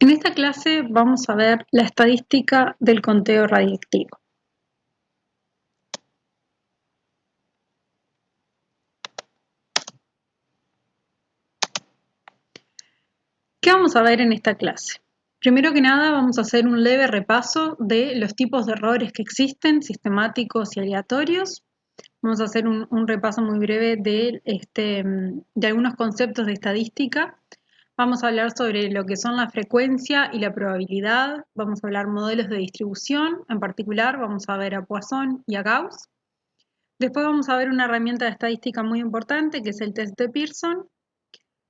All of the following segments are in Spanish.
En esta clase vamos a ver la estadística del conteo radiactivo. ¿Qué vamos a ver en esta clase? Primero que nada vamos a hacer un leve repaso de los tipos de errores que existen, sistemáticos y aleatorios. Vamos a hacer un repaso muy breve de algunos conceptos de estadística. Vamos a hablar sobre lo que son la frecuencia y la probabilidad. Vamos a hablar modelos de distribución. En particular vamos a ver a Poisson y a Gauss. Después vamos a ver una herramienta de estadística muy importante que es el test de Pearson.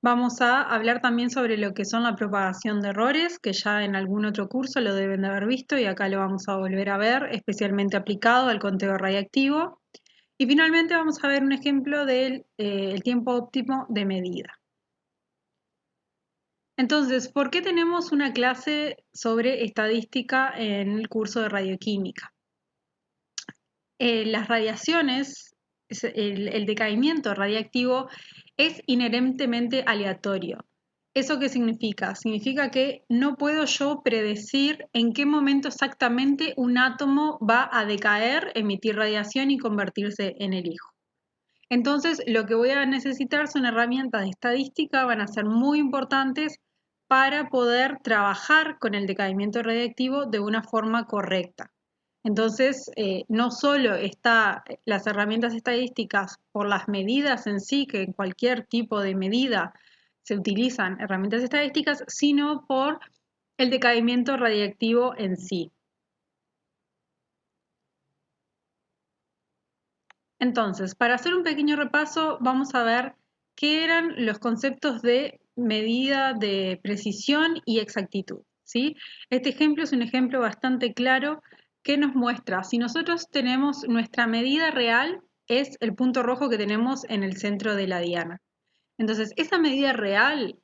Vamos a hablar también sobre lo que son la propagación de errores, que ya en algún otro curso lo deben de haber visto y acá lo vamos a volver a ver, especialmente aplicado al conteo radiactivo. Y finalmente vamos a ver un ejemplo del el tiempo óptimo de medida. Entonces, ¿por qué tenemos una clase sobre estadística en el curso de radioquímica? Las radiaciones, el decaimiento radiactivo es inherentemente aleatorio. ¿Eso qué significa? Significa que no puedo yo predecir en qué momento exactamente un átomo va a decaer, emitir radiación y convertirse en el hijo. Entonces, lo que voy a necesitar son herramientas de estadística, van a ser muy importantes para poder trabajar con el decaimiento radiactivo de una forma correcta. Entonces, no solo está las herramientas estadísticas por las medidas en sí, que en cualquier tipo de medida se utilizan herramientas estadísticas, sino por el decaimiento radiactivo en sí. Entonces, para hacer un pequeño repaso, vamos a ver qué eran los conceptos de medida de precisión y exactitud, ¿sí? Este ejemplo es un ejemplo bastante claro que nos muestra, si nosotros tenemos nuestra medida real, es el punto rojo que tenemos en el centro de la diana. Entonces, esa medida real,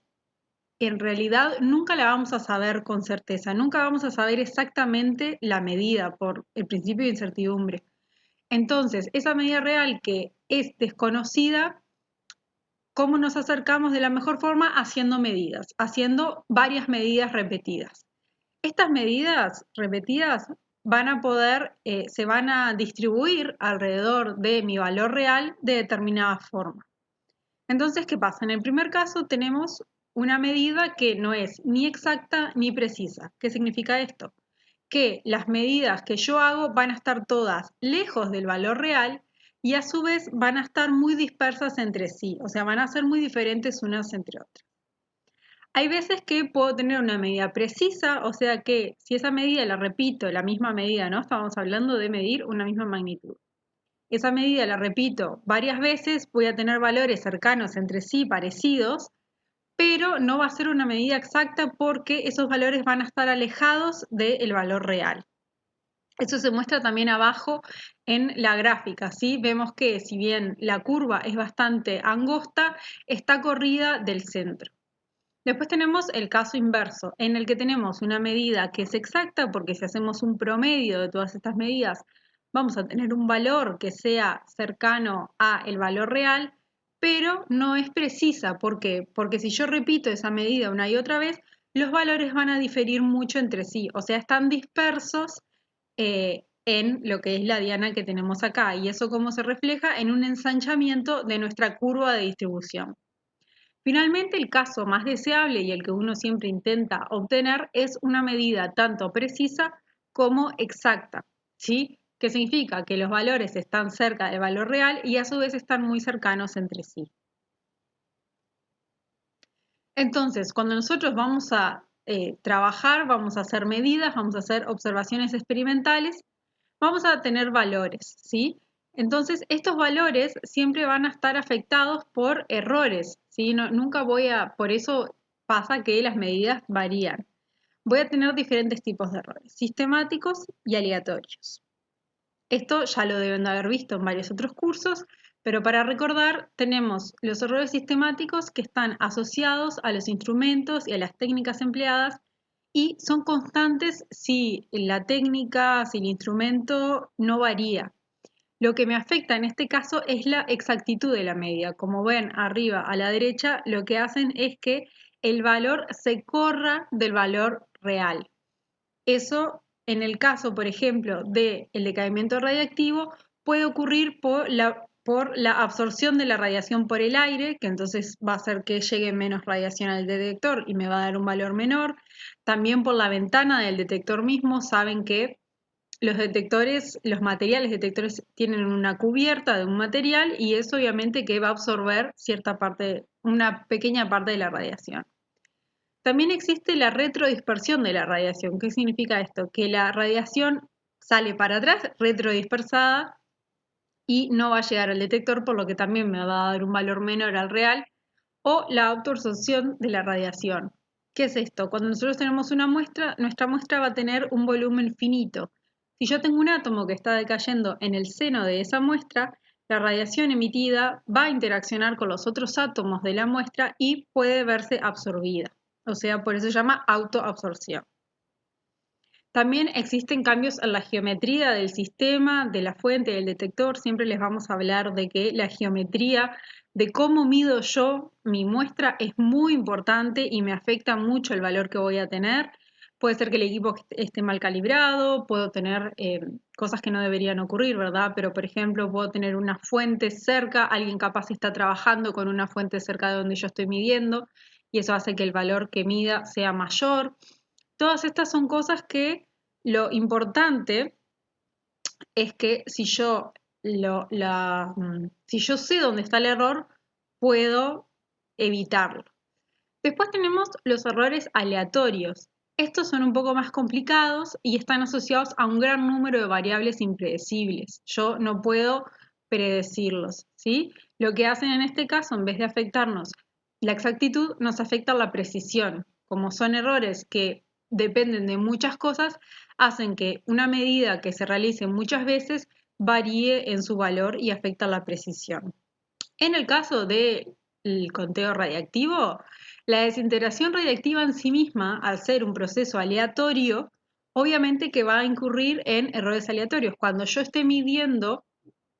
en realidad, nunca la vamos a saber con certeza, nunca vamos a saber exactamente la medida por el principio de incertidumbre. Entonces, esa medida real que es desconocida, ¿cómo nos acercamos de la mejor forma? Haciendo medidas, haciendo varias medidas repetidas. Estas medidas repetidas van a poder, se van a distribuir alrededor de mi valor real de determinada forma. Entonces, ¿qué pasa? En el primer caso tenemos una medida que no es ni exacta ni precisa. ¿Qué significa esto? Que las medidas que yo hago van a estar todas lejos del valor real y a su vez van a estar muy dispersas entre sí, o sea, van a ser muy diferentes unas entre otras. Hay veces que puedo tener una medida precisa, o sea que si esa medida la repito, la misma medida, ¿no? Estamos hablando de medir una misma magnitud. Esa medida la repito varias veces, voy a tener valores cercanos entre sí, parecidos, pero no va a ser una medida exacta porque esos valores van a estar alejados del valor real. Eso se muestra también abajo en la gráfica, ¿sí? Vemos que si bien la curva es bastante angosta, está corrida del centro. Después tenemos el caso inverso, en el que tenemos una medida que es exacta, porque si hacemos un promedio de todas estas medidas, vamos a tener un valor que sea cercano al valor real, pero no es precisa. ¿Por qué? Porque si yo repito esa medida una y otra vez, los valores van a diferir mucho entre sí, o sea, están dispersos en lo que es la diana que tenemos acá, y eso cómo se refleja en un ensanchamiento de nuestra curva de distribución. Finalmente, el caso más deseable y el que uno siempre intenta obtener es una medida tanto precisa como exacta, ¿sí? Que significa que los valores están cerca del valor real y a su vez están muy cercanos entre sí. Entonces, cuando nosotros vamos a trabajar, vamos a hacer medidas, vamos a hacer observaciones experimentales, vamos a tener valores, ¿sí? Entonces, estos valores siempre van a estar afectados por errores, ¿sí? Nunca por eso pasa que las medidas varían. Voy a tener diferentes tipos de errores, sistemáticos y aleatorios. Esto ya lo deben de haber visto en varios otros cursos, pero para recordar, tenemos los errores sistemáticos que están asociados a los instrumentos y a las técnicas empleadas y son constantes si la técnica, si el instrumento no varía. Lo que me afecta en este caso es la exactitud de la medida. Como ven arriba a la derecha, lo que hacen es que el valor se corra del valor real. Eso, en el caso, por ejemplo, del decaimiento radiactivo, puede ocurrir por la absorción de la radiación por el aire, que entonces va a hacer que llegue menos radiación al detector y me va a dar un valor menor. También por la ventana del detector mismo, saben que los detectores, los materiales detectores tienen una cubierta de un material y eso obviamente que va a absorber cierta parte, una pequeña parte de la radiación. También existe la retrodispersión de la radiación. ¿Qué significa esto? Que la radiación sale para atrás, retrodispersada, y no va a llegar al detector, por lo que también me va a dar un valor menor al real, o la autoabsorción de la radiación. ¿Qué es esto? Cuando nosotros tenemos una muestra, nuestra muestra va a tener un volumen finito. Si yo tengo un átomo que está decayendo en el seno de esa muestra, la radiación emitida va a interaccionar con los otros átomos de la muestra y puede verse absorbida. O sea, por eso se llama autoabsorción. También existen cambios en la geometría del sistema, de la fuente, del detector. Siempre les vamos a hablar de que la geometría de cómo mido yo mi muestra es muy importante y me afecta mucho el valor que voy a tener. Puede ser que el equipo esté mal calibrado, puedo tener cosas que no deberían ocurrir, ¿verdad? Pero, por ejemplo, puedo tener una fuente cerca, alguien capaz está trabajando con una fuente cerca de donde yo estoy midiendo y eso hace que el valor que mida sea mayor. Todas estas son cosas que lo importante es que si yo sé dónde está el error, puedo evitarlo. Después tenemos los errores aleatorios. Estos son un poco más complicados y están asociados a un gran número de variables impredecibles. Yo no puedo predecirlos, ¿sí? Lo que hacen en este caso, en vez de afectarnos la exactitud, nos afecta la precisión. Como son errores que dependen de muchas cosas, hacen que una medida que se realice muchas veces varíe en su valor y afecta la precisión. En el caso del conteo radiactivo, la desintegración radiactiva en sí misma, al ser un proceso aleatorio, obviamente que va a incurrir en errores aleatorios. Cuando yo esté midiendo,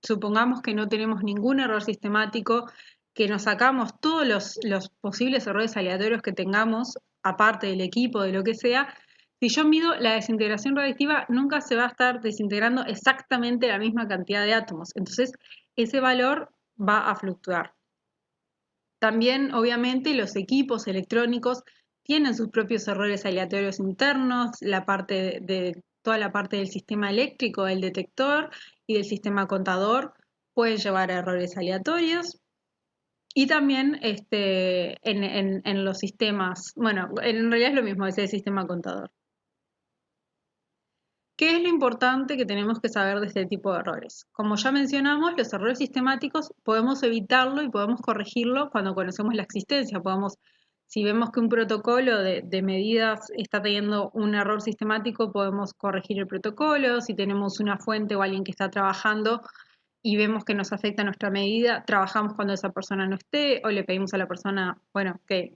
supongamos que no tenemos ningún error sistemático, que nos sacamos todos los posibles errores aleatorios que tengamos, aparte del equipo, de lo que sea. Si yo mido la desintegración radiactiva, nunca se va a estar desintegrando exactamente la misma cantidad de átomos. Entonces, ese valor va a fluctuar. También, obviamente, los equipos electrónicos tienen sus propios errores aleatorios internos, toda la parte del sistema eléctrico, del detector y del sistema contador pueden llevar a errores aleatorios. Y también en los sistemas, bueno, en realidad es lo mismo, es el sistema contador. ¿Qué es lo importante que tenemos que saber de este tipo de errores? Como ya mencionamos, los errores sistemáticos podemos evitarlo y podemos corregirlo cuando conocemos la existencia. Si vemos que un protocolo de medidas está teniendo un error sistemático, podemos corregir el protocolo. Si tenemos una fuente o alguien que está trabajando y vemos que nos afecta nuestra medida, trabajamos cuando esa persona no esté o le pedimos a la persona, bueno, que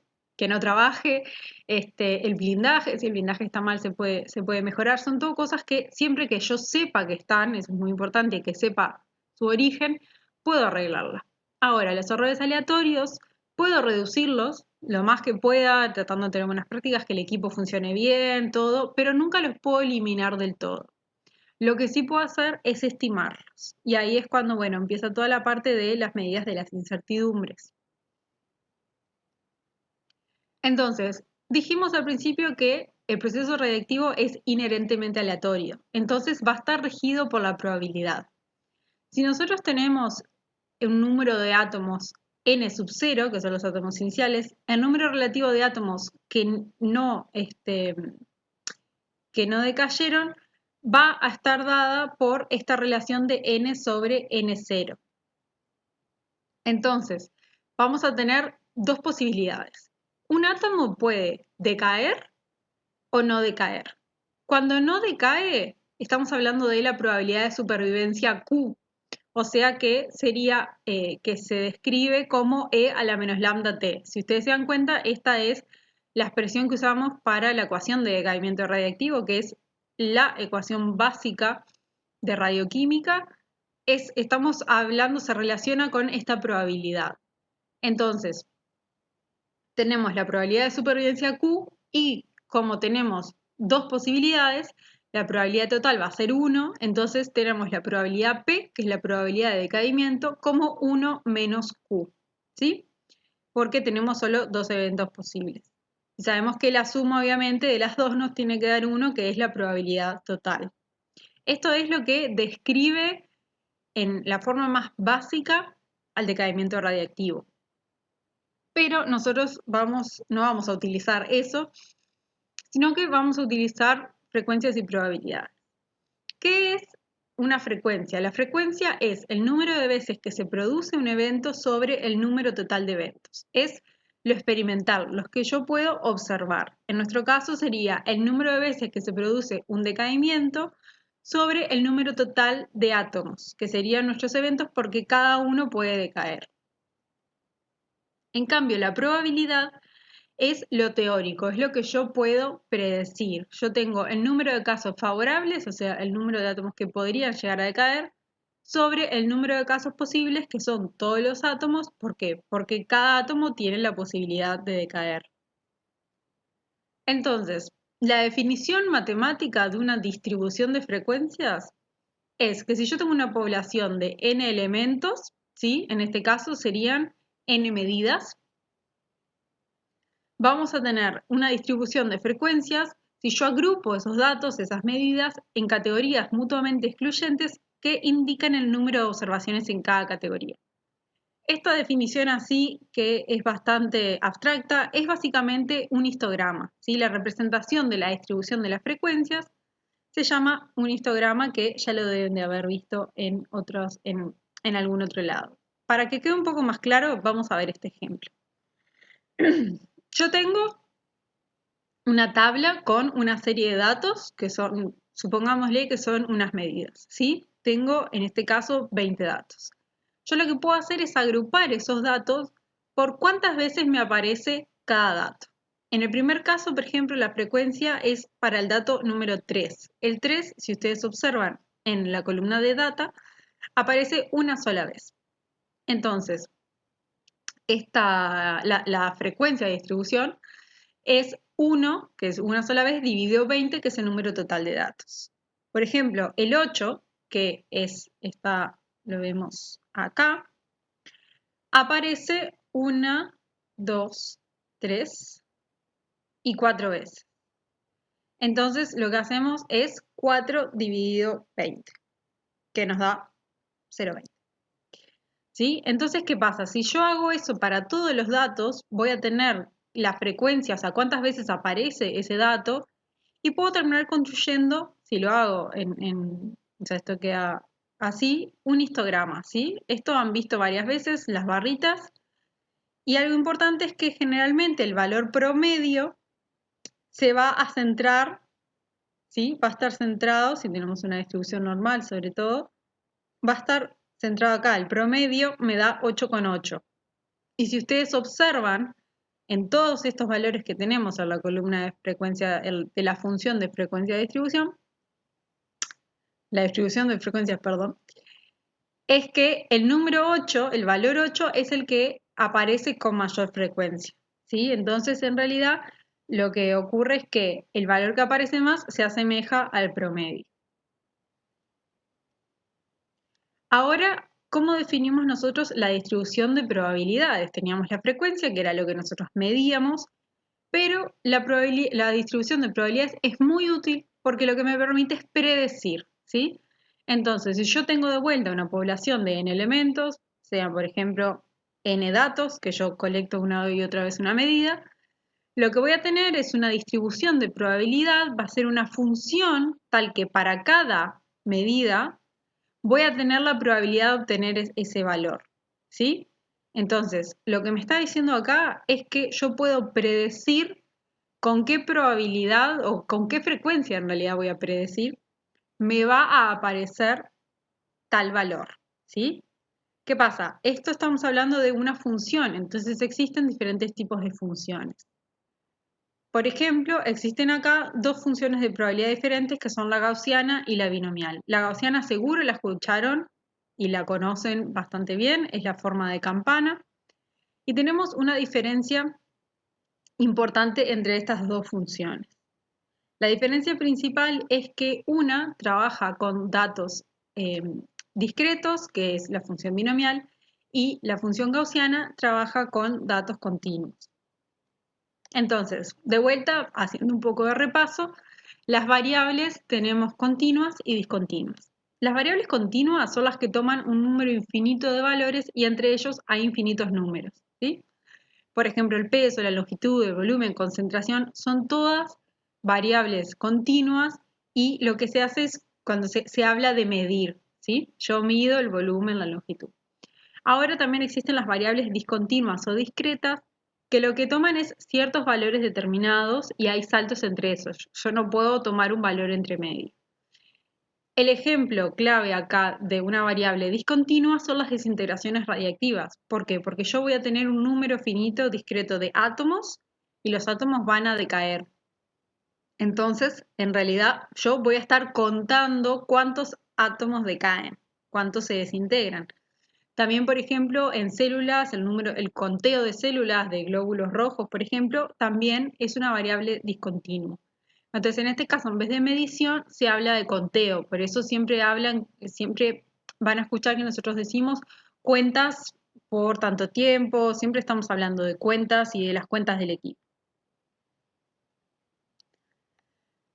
no trabaje. El blindaje, si el blindaje está mal, se puede mejorar. Son todo cosas que siempre que yo sepa que están, eso es muy importante, que sepa su origen, puedo arreglarla. Ahora, los errores aleatorios, puedo reducirlos lo más que pueda, tratando de tener buenas prácticas, que el equipo funcione bien, todo, pero nunca los puedo eliminar del todo. Lo que sí puedo hacer es estimarlos. Y ahí es cuando, bueno, empieza toda la parte de las medidas de las incertidumbres. Entonces, dijimos al principio que el proceso radiactivo es inherentemente aleatorio, entonces va a estar regido por la probabilidad. Si nosotros tenemos un número de átomos n sub 0, que son los átomos iniciales, el número relativo de átomos que no decayeron va a estar dada por esta relación de n sobre n0. Entonces, vamos a tener dos posibilidades. Un átomo puede decaer o no decaer. Cuando no decae, estamos hablando de la probabilidad de supervivencia Q, o sea que sería que se describe como E a la menos lambda T. Si ustedes se dan cuenta, esta es la expresión que usamos para la ecuación de decaimiento radiactivo, que es la ecuación básica de radioquímica. Estamos hablando, se relaciona con esta probabilidad. Entonces, tenemos la probabilidad de supervivencia Q y como tenemos dos posibilidades, la probabilidad total va a ser 1, entonces tenemos la probabilidad P, que es la probabilidad de decaimiento, como 1 menos Q, ¿sí? Porque tenemos solo dos eventos posibles. Y sabemos que la suma, obviamente, de las dos nos tiene que dar 1, que es la probabilidad total. Esto es lo que describe en la forma más básica al decaimiento radiactivo. Pero nosotros no vamos a utilizar eso, sino que vamos a utilizar frecuencias y probabilidades. ¿Qué es una frecuencia? La frecuencia es el número de veces que se produce un evento sobre el número total de eventos. Es lo experimental, los que yo puedo observar. En nuestro caso sería el número de veces que se produce un decaimiento sobre el número total de átomos, que serían nuestros eventos porque cada uno puede decaer. En cambio, la probabilidad es lo teórico, es lo que yo puedo predecir. Yo tengo el número de casos favorables, o sea, el número de átomos que podrían llegar a decaer, sobre el número de casos posibles, que son todos los átomos. ¿Por qué? Porque cada átomo tiene la posibilidad de decaer. Entonces, la definición matemática de una distribución de frecuencias es que si yo tengo una población de n elementos, ¿sí? En este caso serían n medidas, vamos a tener una distribución de frecuencias si yo agrupo esos datos, esas medidas, en categorías mutuamente excluyentes que indican el número de observaciones en cada categoría. Esta definición así, que es bastante abstracta, es básicamente un histograma, ¿sí? La representación de la distribución de las frecuencias se llama un histograma, que ya lo deben de haber visto en algún otro lado. Para que quede un poco más claro, vamos a ver este ejemplo. Yo tengo una tabla con una serie de datos que son, supongámosle que son unas medidas, ¿sí? Tengo en este caso 20 datos. Yo lo que puedo hacer es agrupar esos datos por cuántas veces me aparece cada dato. En el primer caso, por ejemplo, la frecuencia es para el dato número 3. El 3, si ustedes observan en la columna de data, aparece una sola vez. Entonces, la frecuencia de distribución es 1, que es una sola vez, dividido 20, que es el número total de datos. Por ejemplo, el 8, que lo vemos acá, aparece 1, 2, 3 y 4 veces. Entonces, lo que hacemos es 4 dividido 20, que nos da 0,20. ¿Sí? Entonces, ¿qué pasa? Si yo hago eso para todos los datos, voy a tener la frecuencia, o sea, cuántas veces aparece ese dato, y puedo terminar construyendo, si lo hago o sea, esto queda así, un histograma, ¿sí? Esto han visto varias veces, las barritas, y algo importante es que generalmente el valor promedio se va a centrar, ¿sí? Va a estar centrado, si tenemos una distribución normal sobre todo, va a estar centrado acá. El promedio me da 8,8. Y si ustedes observan, en todos estos valores que tenemos en la columna de frecuencia, de la función de frecuencia de distribución, la distribución de frecuencias, perdón, es que el número 8, el valor 8, es el que aparece con mayor frecuencia, ¿sí? Entonces, en realidad, lo que ocurre es que el valor que aparece más se asemeja al promedio. Ahora, ¿cómo definimos nosotros la distribución de probabilidades? Teníamos la frecuencia, que era lo que nosotros medíamos, pero la distribución de probabilidades es muy útil porque lo que me permite es predecir, ¿sí? Entonces, si yo tengo de vuelta una población de n elementos, sean por ejemplo n datos, que yo colecto una y otra vez una medida, lo que voy a tener es una distribución de probabilidad, va a ser una función tal que para cada medida voy a tener la probabilidad de obtener ese valor, ¿sí? Entonces, lo que me está diciendo acá es que yo puedo predecir con qué probabilidad o con qué frecuencia en realidad voy a predecir me va a aparecer tal valor, ¿sí? ¿Qué pasa? Esto estamos hablando de una función, entonces existen diferentes tipos de funciones. Por ejemplo, existen acá dos funciones de probabilidad diferentes que son la gaussiana y la binomial. La gaussiana seguro la escucharon y la conocen bastante bien, es la forma de campana. Y tenemos una diferencia importante entre estas dos funciones. La diferencia principal es que una trabaja con datos discretos, que es la función binomial, y la función gaussiana trabaja con datos continuos. Entonces, de vuelta, haciendo un poco de repaso, las variables tenemos continuas y discontinuas. Las variables continuas son las que toman un número infinito de valores y entre ellos hay infinitos números, ¿sí? Por ejemplo, el peso, la longitud, el volumen, concentración, son todas variables continuas y lo que se hace es cuando se habla de medir, ¿sí? Yo mido el volumen, la longitud. Ahora también existen las variables discontinuas o discretas que lo que toman es ciertos valores determinados y hay saltos entre esos. Yo no puedo tomar un valor entre medio. El ejemplo clave acá de una variable discontinua son las desintegraciones radiactivas. ¿Por qué? Porque yo voy a tener un número finito discreto de átomos y los átomos van a decaer. Entonces, en realidad, yo voy a estar contando cuántos átomos decaen, cuántos se desintegran. También, por ejemplo, en células, el conteo de células de glóbulos rojos, por ejemplo, también es una variable discontinua. Entonces, en este caso, en vez de medición, se habla de conteo. Por eso siempre van a escuchar que nosotros decimos cuentas por tanto tiempo, siempre estamos hablando de cuentas y de las cuentas del equipo.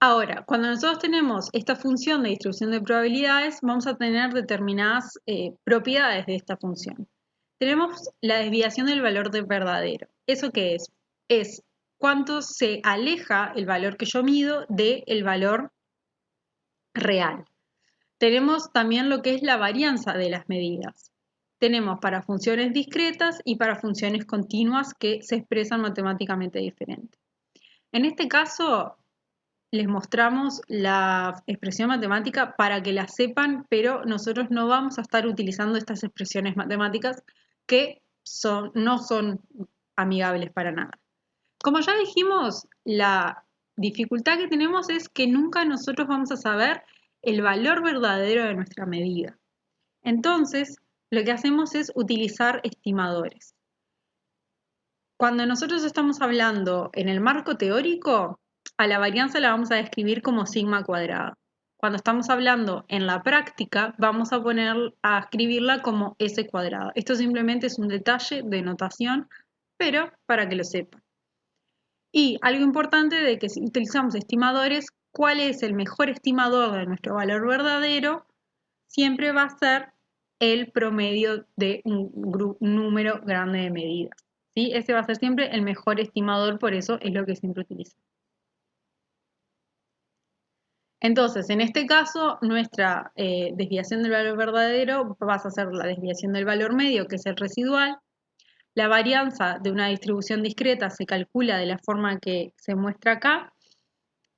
Ahora, cuando nosotros tenemos esta función de distribución de probabilidades, vamos a tener determinadas propiedades de esta función. Tenemos la desviación del valor de verdadero. ¿Eso qué es? Es cuánto se aleja el valor que yo mido del valor real. Tenemos también lo que es la varianza de las medidas. Tenemos para funciones discretas y para funciones continuas que se expresan matemáticamente diferente. En este caso, les mostramos la expresión matemática para que la sepan, pero nosotros no vamos a estar utilizando estas expresiones matemáticas que no son amigables para nada. Como ya dijimos, la dificultad que tenemos es que nunca nosotros vamos a saber el valor verdadero de nuestra medida. Entonces, lo que hacemos es utilizar estimadores. Cuando nosotros estamos hablando en el marco teórico, a la varianza la vamos a describir como sigma cuadrado. Cuando estamos hablando en la práctica, vamos a escribirla como s cuadrado. Esto simplemente es un detalle de notación, pero para que lo sepan. Y algo importante de que si utilizamos estimadores, ¿cuál es el mejor estimador de nuestro valor verdadero? Siempre va a ser el promedio de un número grande de medidas. ¿Sí? Ese va a ser siempre el mejor estimador, por eso es lo que siempre utilizo. Entonces, en este caso, nuestra desviación del valor verdadero pasa a ser la desviación del valor medio, que es el residual. La varianza de una distribución discreta se calcula de la forma que se muestra acá.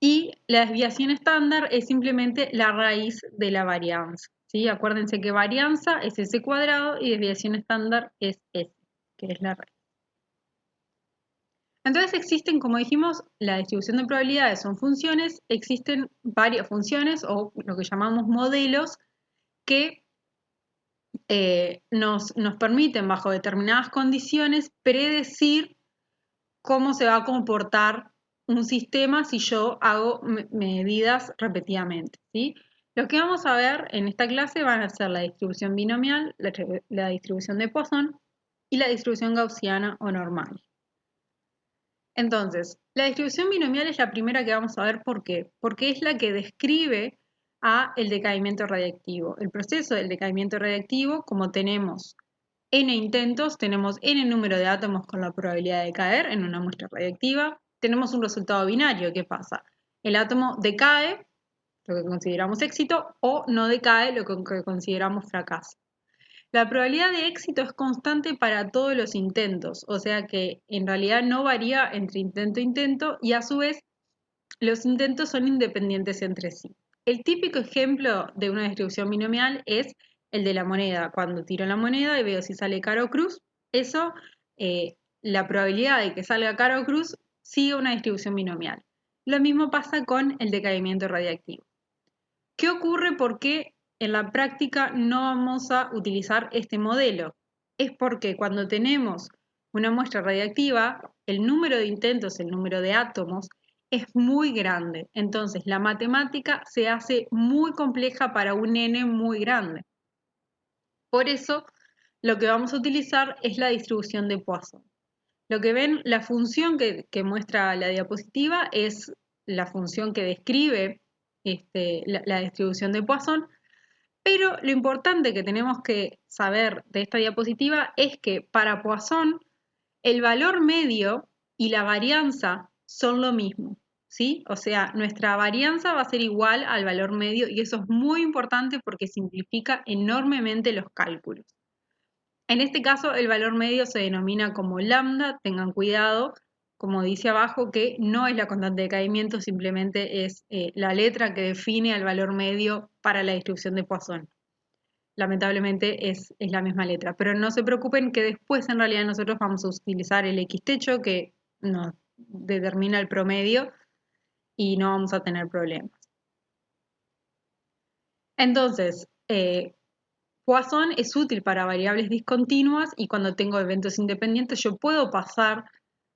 Y la desviación estándar es simplemente la raíz de la varianza. ¿Sí? Acuérdense que varianza es s cuadrado y desviación estándar es s, que es la raíz. Entonces existen, como dijimos, la distribución de probabilidades son funciones, existen varias funciones o lo que llamamos modelos que nos permiten, bajo determinadas condiciones, predecir cómo se va a comportar un sistema si yo hago medidas repetidamente, ¿sí? Lo que vamos a ver en esta clase van a ser la distribución binomial, la distribución de Poisson y la distribución gaussiana o normal. Entonces, la distribución binomial es la primera que vamos a ver. ¿Por qué? Porque es la que describe el decaimiento radiactivo. El proceso del decaimiento radiactivo, como tenemos n intentos, tenemos n número de átomos con la probabilidad de caer en una muestra radiactiva, tenemos un resultado binario. ¿Qué pasa? El átomo decae, lo que consideramos éxito, o no decae, lo que consideramos fracaso. La probabilidad de éxito es constante para todos los intentos, o sea que en realidad no varía entre intento e intento y a su vez los intentos son independientes entre sí. El típico ejemplo de una distribución binomial es el de la moneda. Cuando tiro la moneda y veo si sale cara o cruz, eso, la probabilidad de que salga cara o cruz sigue una distribución binomial. Lo mismo pasa con el decaimiento radiactivo. ¿Qué ocurre? Porque en la práctica no vamos a utilizar este modelo. Es porque cuando tenemos una muestra radiactiva, el número de intentos, el número de átomos, es muy grande. Entonces, la matemática se hace muy compleja para un n muy grande. Por eso, lo que vamos a utilizar es la distribución de Poisson. Lo que ven, la función que muestra la diapositiva es la función que describe la distribución de Poisson, pero lo importante que tenemos que saber de esta diapositiva es que para Poisson el valor medio y la varianza son lo mismo, ¿sí? O sea, nuestra varianza va a ser igual al valor medio y eso es muy importante porque simplifica enormemente los cálculos. En este caso, el valor medio se denomina como lambda, tengan cuidado, como dice abajo, que no es la constante de caimiento, simplemente es la letra que define al valor medio para la distribución de Poisson. Lamentablemente es la misma letra, pero no se preocupen que después en realidad nosotros vamos a utilizar el X techo que nos determina el promedio y no vamos a tener problemas. Entonces, Poisson es útil para variables discontinuas y cuando tengo eventos independientes yo puedo pasar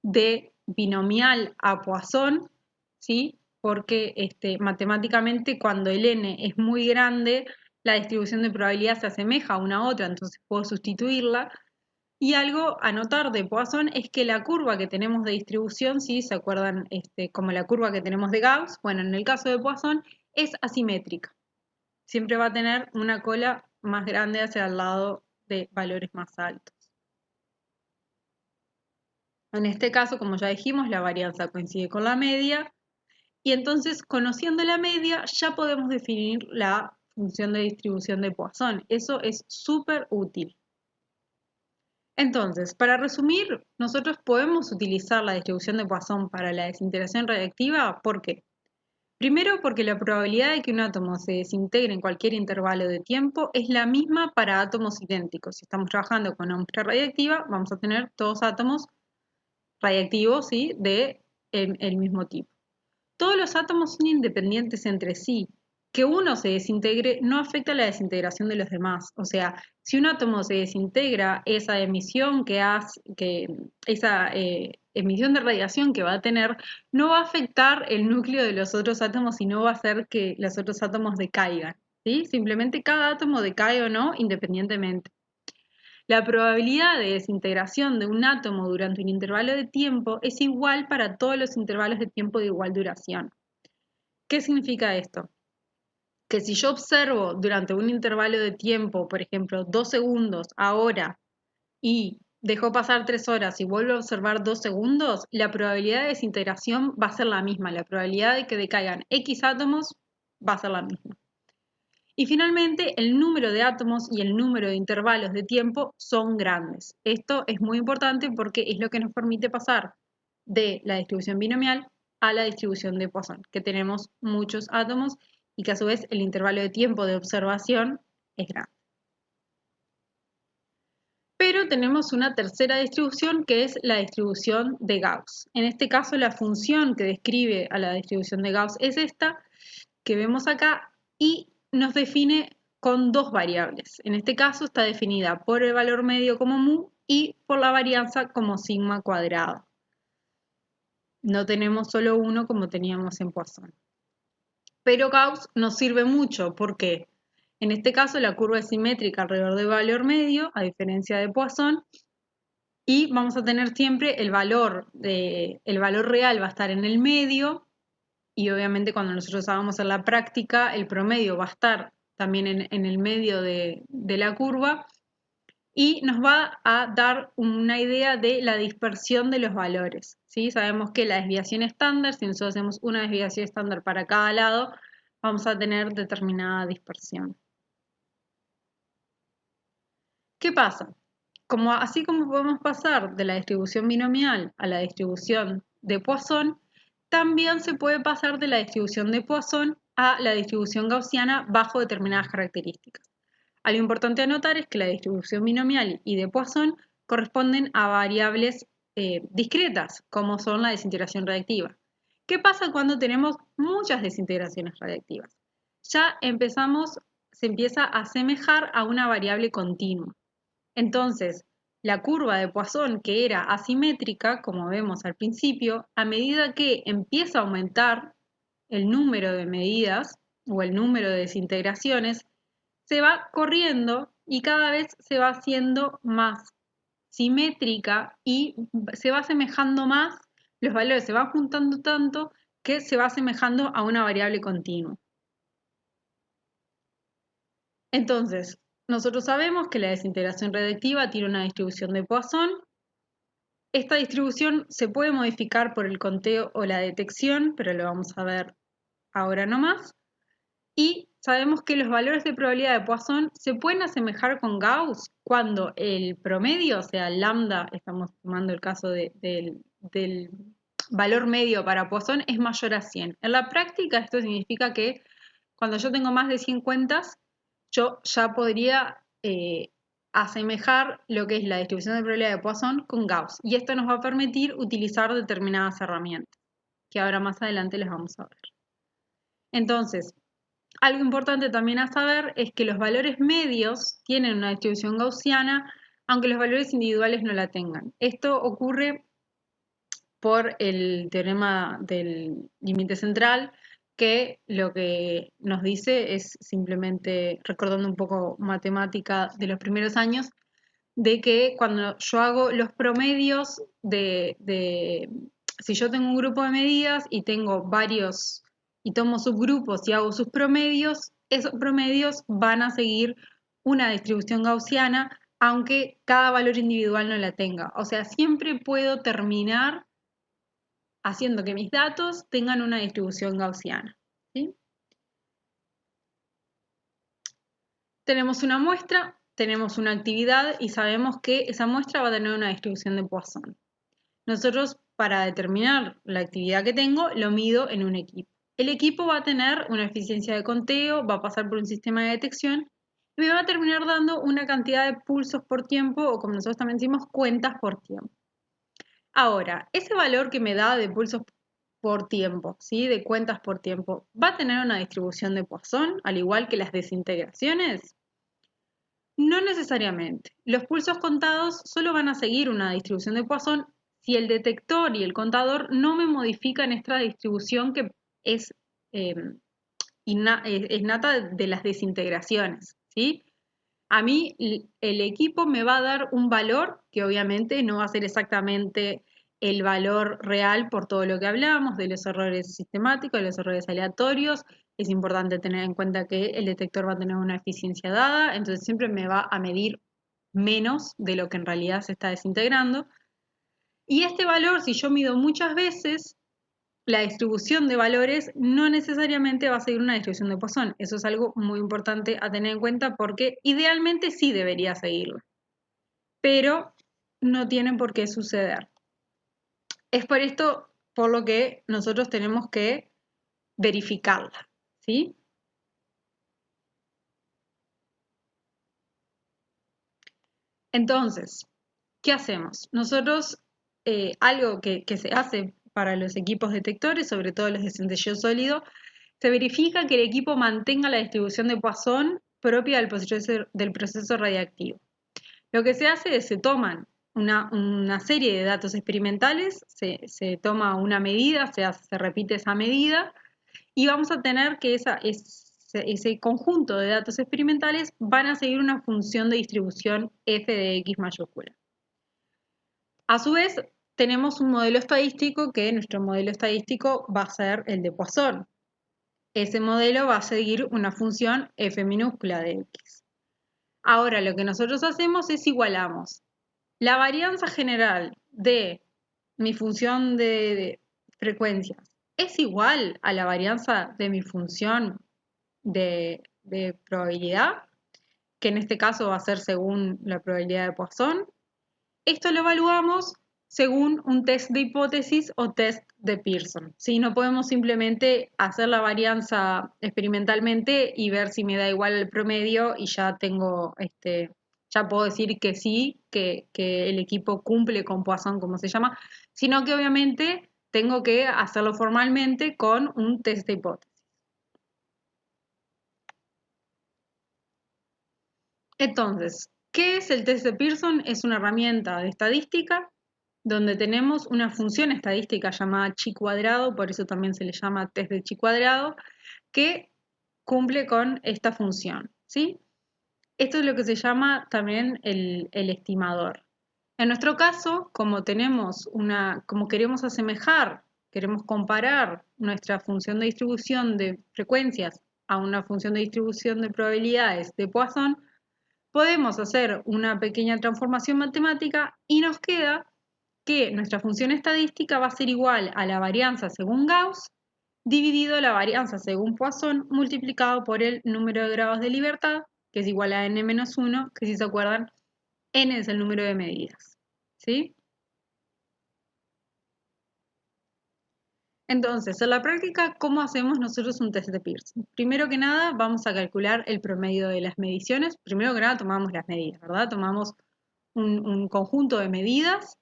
de binomial a Poisson, ¿sí? Porque matemáticamente cuando el n es muy grande, la distribución de probabilidad se asemeja a una otra, entonces puedo sustituirla. Y algo a notar de Poisson es que la curva que tenemos de distribución, ¿sí? ¿Se acuerdan como la curva que tenemos de Gauss? Bueno, en el caso de Poisson es asimétrica. Siempre va a tener una cola más grande hacia el lado de valores más altos. En este caso, como ya dijimos, la varianza coincide con la media y entonces conociendo la media ya podemos definir la función de distribución de Poisson. Eso es súper útil. Entonces, para resumir, nosotros podemos utilizar la distribución de Poisson para la desintegración radiactiva. ¿Por qué? Primero, porque la probabilidad de que un átomo se desintegre en cualquier intervalo de tiempo es la misma para átomos idénticos. Si estamos trabajando con una muestra radiactiva, vamos a tener todos átomos radiactivos, ¿sí? De el mismo tipo. Todos los átomos son independientes entre sí. Que uno se desintegre no afecta la desintegración de los demás. O sea, si un átomo se desintegra, esa emisión esa emisión de radiación que va a tener no va a afectar el núcleo de los otros átomos, sino va a hacer que los otros átomos decaigan, ¿sí? Simplemente cada átomo decae o no independientemente. La probabilidad de desintegración de un átomo durante un intervalo de tiempo es igual para todos los intervalos de tiempo de igual duración. ¿Qué significa esto? Que si yo observo durante un intervalo de tiempo, por ejemplo, 2 segundos ahora y dejo pasar 3 horas y vuelvo a observar 2 segundos, la probabilidad de desintegración va a ser la misma. La probabilidad de que decaigan X átomos va a ser la misma. Y finalmente, el número de átomos y el número de intervalos de tiempo son grandes. Esto es muy importante porque es lo que nos permite pasar de la distribución binomial a la distribución de Poisson, que tenemos muchos átomos y que a su vez el intervalo de tiempo de observación es grande. Pero tenemos una tercera distribución que es la distribución de Gauss. En este caso, la función que describe a la distribución de Gauss es esta que vemos acá y nos define con dos variables. En este caso está definida por el valor medio como mu y por la varianza como sigma cuadrado. No tenemos solo uno como teníamos en Poisson. Pero Gauss nos sirve mucho porque en este caso la curva es simétrica alrededor del valor medio, a diferencia de Poisson, y vamos a tener siempre el valor real va a estar en el medio y obviamente cuando nosotros hagamos en la práctica el promedio va a estar también en el medio de la curva y nos va a dar una idea de la dispersión de los valores, ¿sí? Sabemos que la desviación estándar, si nosotros hacemos una desviación estándar para cada lado, vamos a tener determinada dispersión. ¿Qué pasa? Así como podemos pasar de la distribución binomial a la distribución de Poisson, también se puede pasar de la distribución de Poisson a la distribución gaussiana bajo determinadas características. Algo importante a notar es que la distribución binomial y de Poisson corresponden a variables discretas, como son la desintegración radiactiva. ¿Qué pasa cuando tenemos muchas desintegraciones radiactivas? Ya se empieza a asemejar a una variable continua. Entonces, la curva de Poisson, que era asimétrica, como vemos al principio, a medida que empieza a aumentar el número de medidas o el número de desintegraciones, se va corriendo y cada vez se va haciendo más simétrica y se va asemejando más, los valores se van juntando tanto que se va asemejando a una variable continua. Entonces, nosotros sabemos que la desintegración radiactiva tiene una distribución de Poisson. Esta distribución se puede modificar por el conteo o la detección, pero lo vamos a ver ahora nomás. Y sabemos que los valores de probabilidad de Poisson se pueden asemejar con Gauss cuando el promedio, o sea, lambda, estamos tomando el caso del valor medio para Poisson, es mayor a 100. En la práctica esto significa que cuando yo tengo más de 100 cuentas, yo ya podría asemejar lo que es la distribución de probabilidad de Poisson con Gauss. Y esto nos va a permitir utilizar determinadas herramientas, que ahora más adelante les vamos a ver. Entonces, algo importante también a saber es que los valores medios tienen una distribución gaussiana, aunque los valores individuales no la tengan. Esto ocurre por el teorema del límite central, que lo que nos dice es simplemente, recordando un poco matemática de los primeros años, de que cuando yo hago los promedios si yo tengo un grupo de medidas y tengo varios, y tomo subgrupos y hago sus promedios, esos promedios van a seguir una distribución gaussiana, aunque cada valor individual no la tenga. O sea, siempre puedo terminar haciendo que mis datos tengan una distribución gaussiana, ¿sí? Tenemos una muestra, tenemos una actividad y sabemos que esa muestra va a tener una distribución de Poisson. Nosotros, para determinar la actividad que tengo, lo mido en un equipo. El equipo va a tener una eficiencia de conteo, va a pasar por un sistema de detección y me va a terminar dando una cantidad de pulsos por tiempo, o como nosotros también decimos, cuentas por tiempo. Ahora, ese valor que me da de pulsos por tiempo, ¿sí? De cuentas por tiempo, ¿va a tener una distribución de Poisson, al igual que las desintegraciones? No necesariamente. Los pulsos contados solo van a seguir una distribución de Poisson si el detector y el contador no me modifican esta distribución que es, eh, es nata de las desintegraciones, ¿sí? A mí el equipo me va a dar un valor que obviamente no va a ser exactamente el valor real por todo lo que hablamos, de los errores sistemáticos, de los errores aleatorios. Es importante tener en cuenta que el detector va a tener una eficiencia dada, entonces siempre me va a medir menos de lo que en realidad se está desintegrando. Y este valor, si yo mido muchas veces, la distribución de valores no necesariamente va a seguir una distribución de Poisson. Eso es algo muy importante a tener en cuenta porque idealmente sí debería seguirlo, pero no tiene por qué suceder. Es por esto por lo que nosotros tenemos que verificarla, ¿sí? Entonces, ¿qué hacemos? Nosotros, algo que se hace para los equipos detectores, sobre todo los de centelleo sólido, se verifica que el equipo mantenga la distribución de Poisson propia del proceso radiactivo. Lo que se hace es se toman una serie de datos experimentales, se toma una medida, se repite esa medida y vamos a tener que ese conjunto de datos experimentales van a seguir una función de distribución f de x mayúscula. A su vez, tenemos un modelo estadístico que nuestro modelo estadístico va a ser el de Poisson. Ese modelo va a seguir una función f minúscula de x. Ahora lo que nosotros hacemos es igualamos la varianza general de mi función de frecuencias. ¿Es igual a la varianza de mi función de probabilidad? Que en este caso va a ser según la probabilidad de Poisson. Esto lo evaluamos según un test de hipótesis o test de Pearson. ¿Sí? No podemos simplemente hacer la varianza experimentalmente y ver si me da igual el promedio y ya tengo, ya puedo decir que sí, que el equipo cumple con Poisson, como se llama, sino que obviamente tengo que hacerlo formalmente con un test de hipótesis. Entonces, ¿Qué es el test de Pearson? Es una herramienta de estadística donde tenemos una función estadística llamada chi cuadrado, por eso también se le llama test de chi cuadrado, que cumple con esta función, ¿sí? Esto es lo que se llama también el estimador. En nuestro caso, como queremos asemejar, queremos comparar nuestra función de distribución de frecuencias a una función de distribución de probabilidades de Poisson, podemos hacer una pequeña transformación matemática y nos queda que nuestra función estadística va a ser igual a la varianza según Gauss dividido la varianza según Poisson multiplicado por el número de grados de libertad, que es igual a n-1, que si se acuerdan, n es el número de medidas. ¿Sí? Entonces, en la práctica, ¿cómo hacemos nosotros un test de Pearson? Primero que nada, vamos a calcular el promedio de las mediciones. Primero que nada, tomamos las medidas, ¿verdad? Tomamos un conjunto de medidas.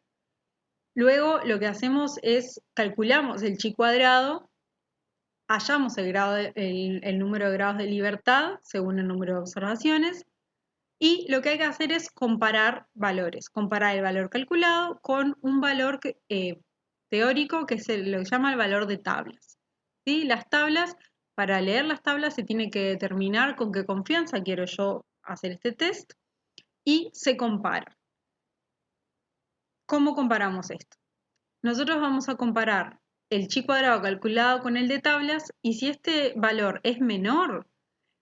Luego, lo que hacemos es calculamos el chi cuadrado, hallamos el número de grados de libertad según el número de observaciones. Y lo que hay que hacer es comparar valores, comparar el valor calculado con un valor teórico que lo que llama el valor de tablas. ¿Sí? Las tablas, para leer las tablas se tiene que determinar con qué confianza quiero yo hacer este test y se compara. ¿Cómo comparamos esto? Nosotros vamos a comparar el chi cuadrado calculado con el de tablas y si este valor es menor,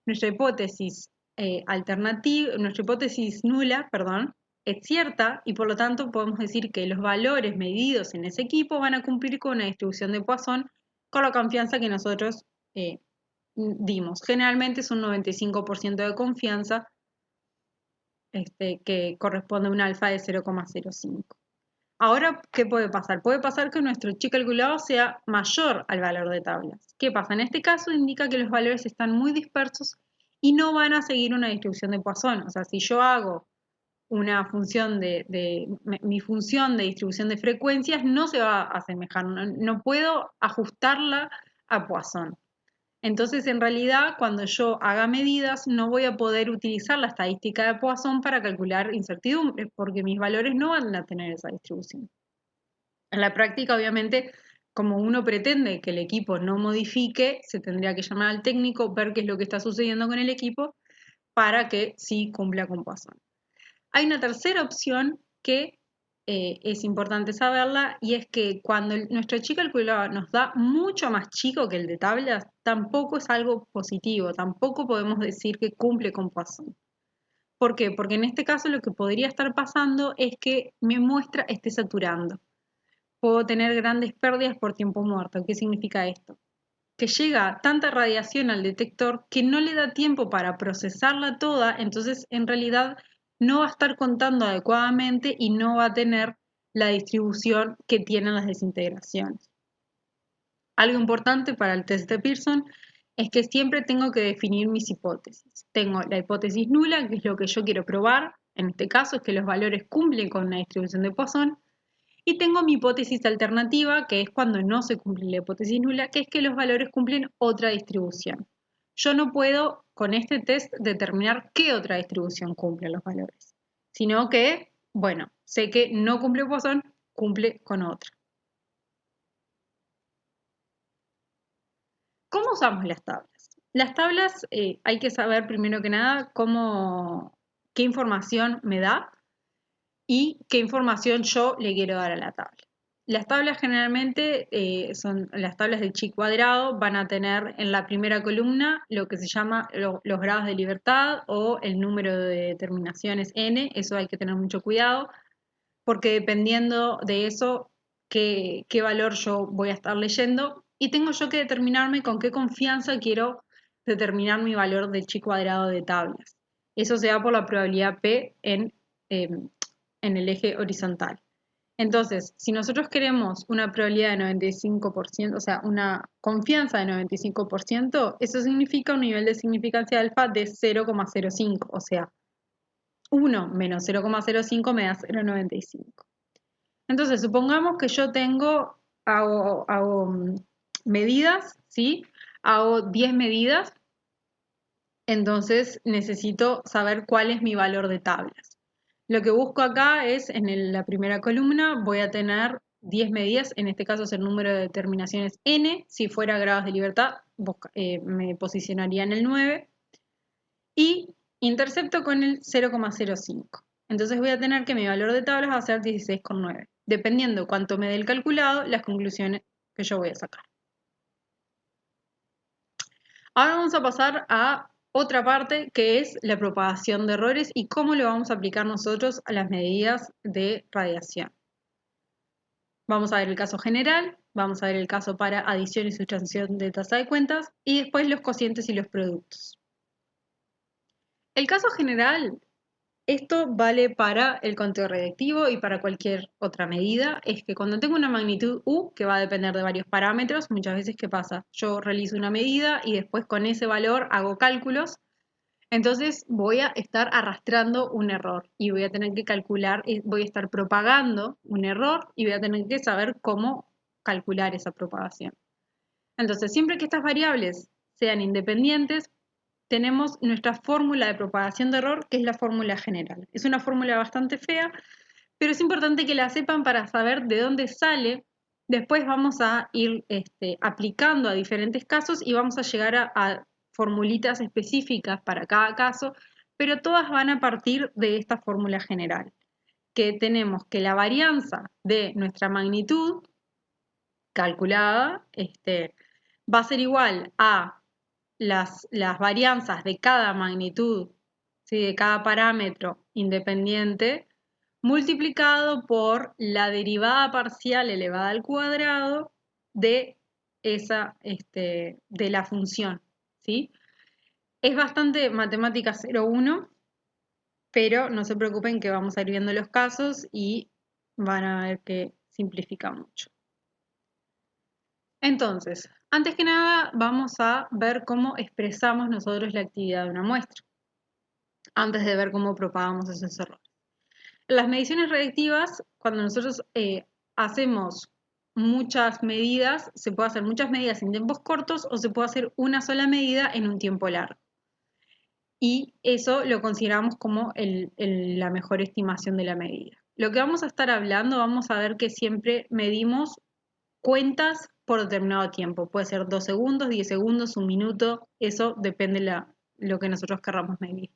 nuestra hipótesis nuestra hipótesis nula, perdón, es cierta y por lo tanto podemos decir que los valores medidos en ese equipo van a cumplir con una distribución de Poisson con la confianza que nosotros dimos. Generalmente es un 95% de confianza que corresponde a un alfa de 0,05. Ahora, ¿qué puede pasar? Puede pasar que nuestro chi calculado sea mayor al valor de tablas. ¿Qué pasa? En este caso indica que los valores están muy dispersos y no van a seguir una distribución de Poisson. O sea, si yo hago una función mi función de distribución de frecuencias no se va a asemejar, no puedo ajustarla a Poisson. Entonces, en realidad, cuando yo haga medidas, no voy a poder utilizar la estadística de Poisson para calcular incertidumbre, porque mis valores no van a tener esa distribución. En la práctica, obviamente, como uno pretende que el equipo no modifique, se tendría que llamar al técnico, ver qué es lo que está sucediendo con el equipo para que sí cumpla con Poisson. Hay una tercera opción que es importante saberla y es que cuando nuestro chi calculado nos da mucho más chico que el de tablas, tampoco es algo positivo, tampoco podemos decir que cumple con Poisson. ¿Por qué? Porque en este caso lo que podría estar pasando es que mi muestra esté saturando. Puedo tener grandes pérdidas por tiempo muerto. ¿Qué significa esto? Que llega tanta radiación al detector que no le da tiempo para procesarla toda, entonces en realidad no va a estar contando adecuadamente y no va a tener la distribución que tienen las desintegraciones. Algo importante para el test de Pearson es que siempre tengo que definir mis hipótesis. Tengo la hipótesis nula, que es lo que yo quiero probar, en este caso es que los valores cumplen con una distribución de Poisson, y tengo mi hipótesis alternativa, que es cuando no se cumple la hipótesis nula, que es que los valores cumplen otra distribución. Yo no puedo con este test determinar qué otra distribución cumplen los valores, sino que, bueno, sé que no cumple Poisson, cumple con otra. ¿Cómo usamos las tablas? Las tablas hay que saber primero que nada qué información me da y qué información yo le quiero dar a la tabla. Las tablas generalmente son las tablas de chi cuadrado, van a tener en la primera columna lo que se llama los grados de libertad o el número de determinaciones n, eso hay que tener mucho cuidado, porque dependiendo de eso, qué valor yo voy a estar leyendo, y tengo yo que determinarme con qué confianza quiero determinar mi valor de chi cuadrado de tablas. Eso se da por la probabilidad P en el eje horizontal. Entonces, si nosotros queremos una probabilidad de 95%, o sea, una confianza de 95%, eso significa un nivel de significancia alfa de 0,05, o sea, 1 menos 0,05 me da 0,95. Entonces, supongamos que yo hago medidas, ¿sí? Hago 10 medidas, entonces necesito saber cuál es mi valor de tablas. Lo que busco acá es, en la primera columna, voy a tener 10 medidas, en este caso es el número de determinaciones n, si fuera grados de libertad, me posicionaría en el 9, y intercepto con el 0,05. Entonces voy a tener que mi valor de tablas va a ser 16,9. Dependiendo cuánto me dé el calculado, las conclusiones que yo voy a sacar. Ahora vamos a pasar a otra parte que es la propagación de errores y cómo lo vamos a aplicar nosotros a las medidas de radiación. Vamos a ver el caso general, vamos a ver el caso para adición y sustracción de tasa de cuentas y después los cocientes y los productos. El caso general, esto vale para el conteo radiactivo y para cualquier otra medida, es que cuando tengo una magnitud U, que va a depender de varios parámetros, muchas veces, ¿qué pasa? Yo realizo una medida y después con ese valor hago cálculos, entonces voy a estar arrastrando un error y voy a tener que calcular, voy a estar propagando un error y voy a tener que saber cómo calcular esa propagación. Entonces, siempre que estas variables sean independientes, tenemos nuestra fórmula de propagación de error, que es la fórmula general. Es una fórmula bastante fea, pero es importante que la sepan para saber de dónde sale. Después vamos a ir aplicando a diferentes casos y vamos a llegar a formulitas específicas para cada caso, pero todas van a partir de esta fórmula general, que tenemos que la varianza de nuestra magnitud calculada va a ser igual a las varianzas de cada magnitud, ¿sí? De cada parámetro independiente, multiplicado por la derivada parcial elevada al cuadrado de de la función, ¿sí? Es bastante matemática 0,1, pero no se preocupen que vamos a ir viendo los casos y van a ver que simplifica mucho. Entonces, antes que nada, vamos a ver cómo expresamos nosotros la actividad de una muestra, antes de ver cómo propagamos esos errores. Las mediciones radiactivas, cuando nosotros hacemos muchas medidas, se puede hacer muchas medidas en tiempos cortos o se puede hacer una sola medida en un tiempo largo. Y eso lo consideramos como la mejor estimación de la medida. Lo que vamos a estar hablando, vamos a ver que siempre medimos cuentas por determinado tiempo. Puede ser 2 segundos, 10 segundos, 1 minuto, eso depende de lo que nosotros querramos medir.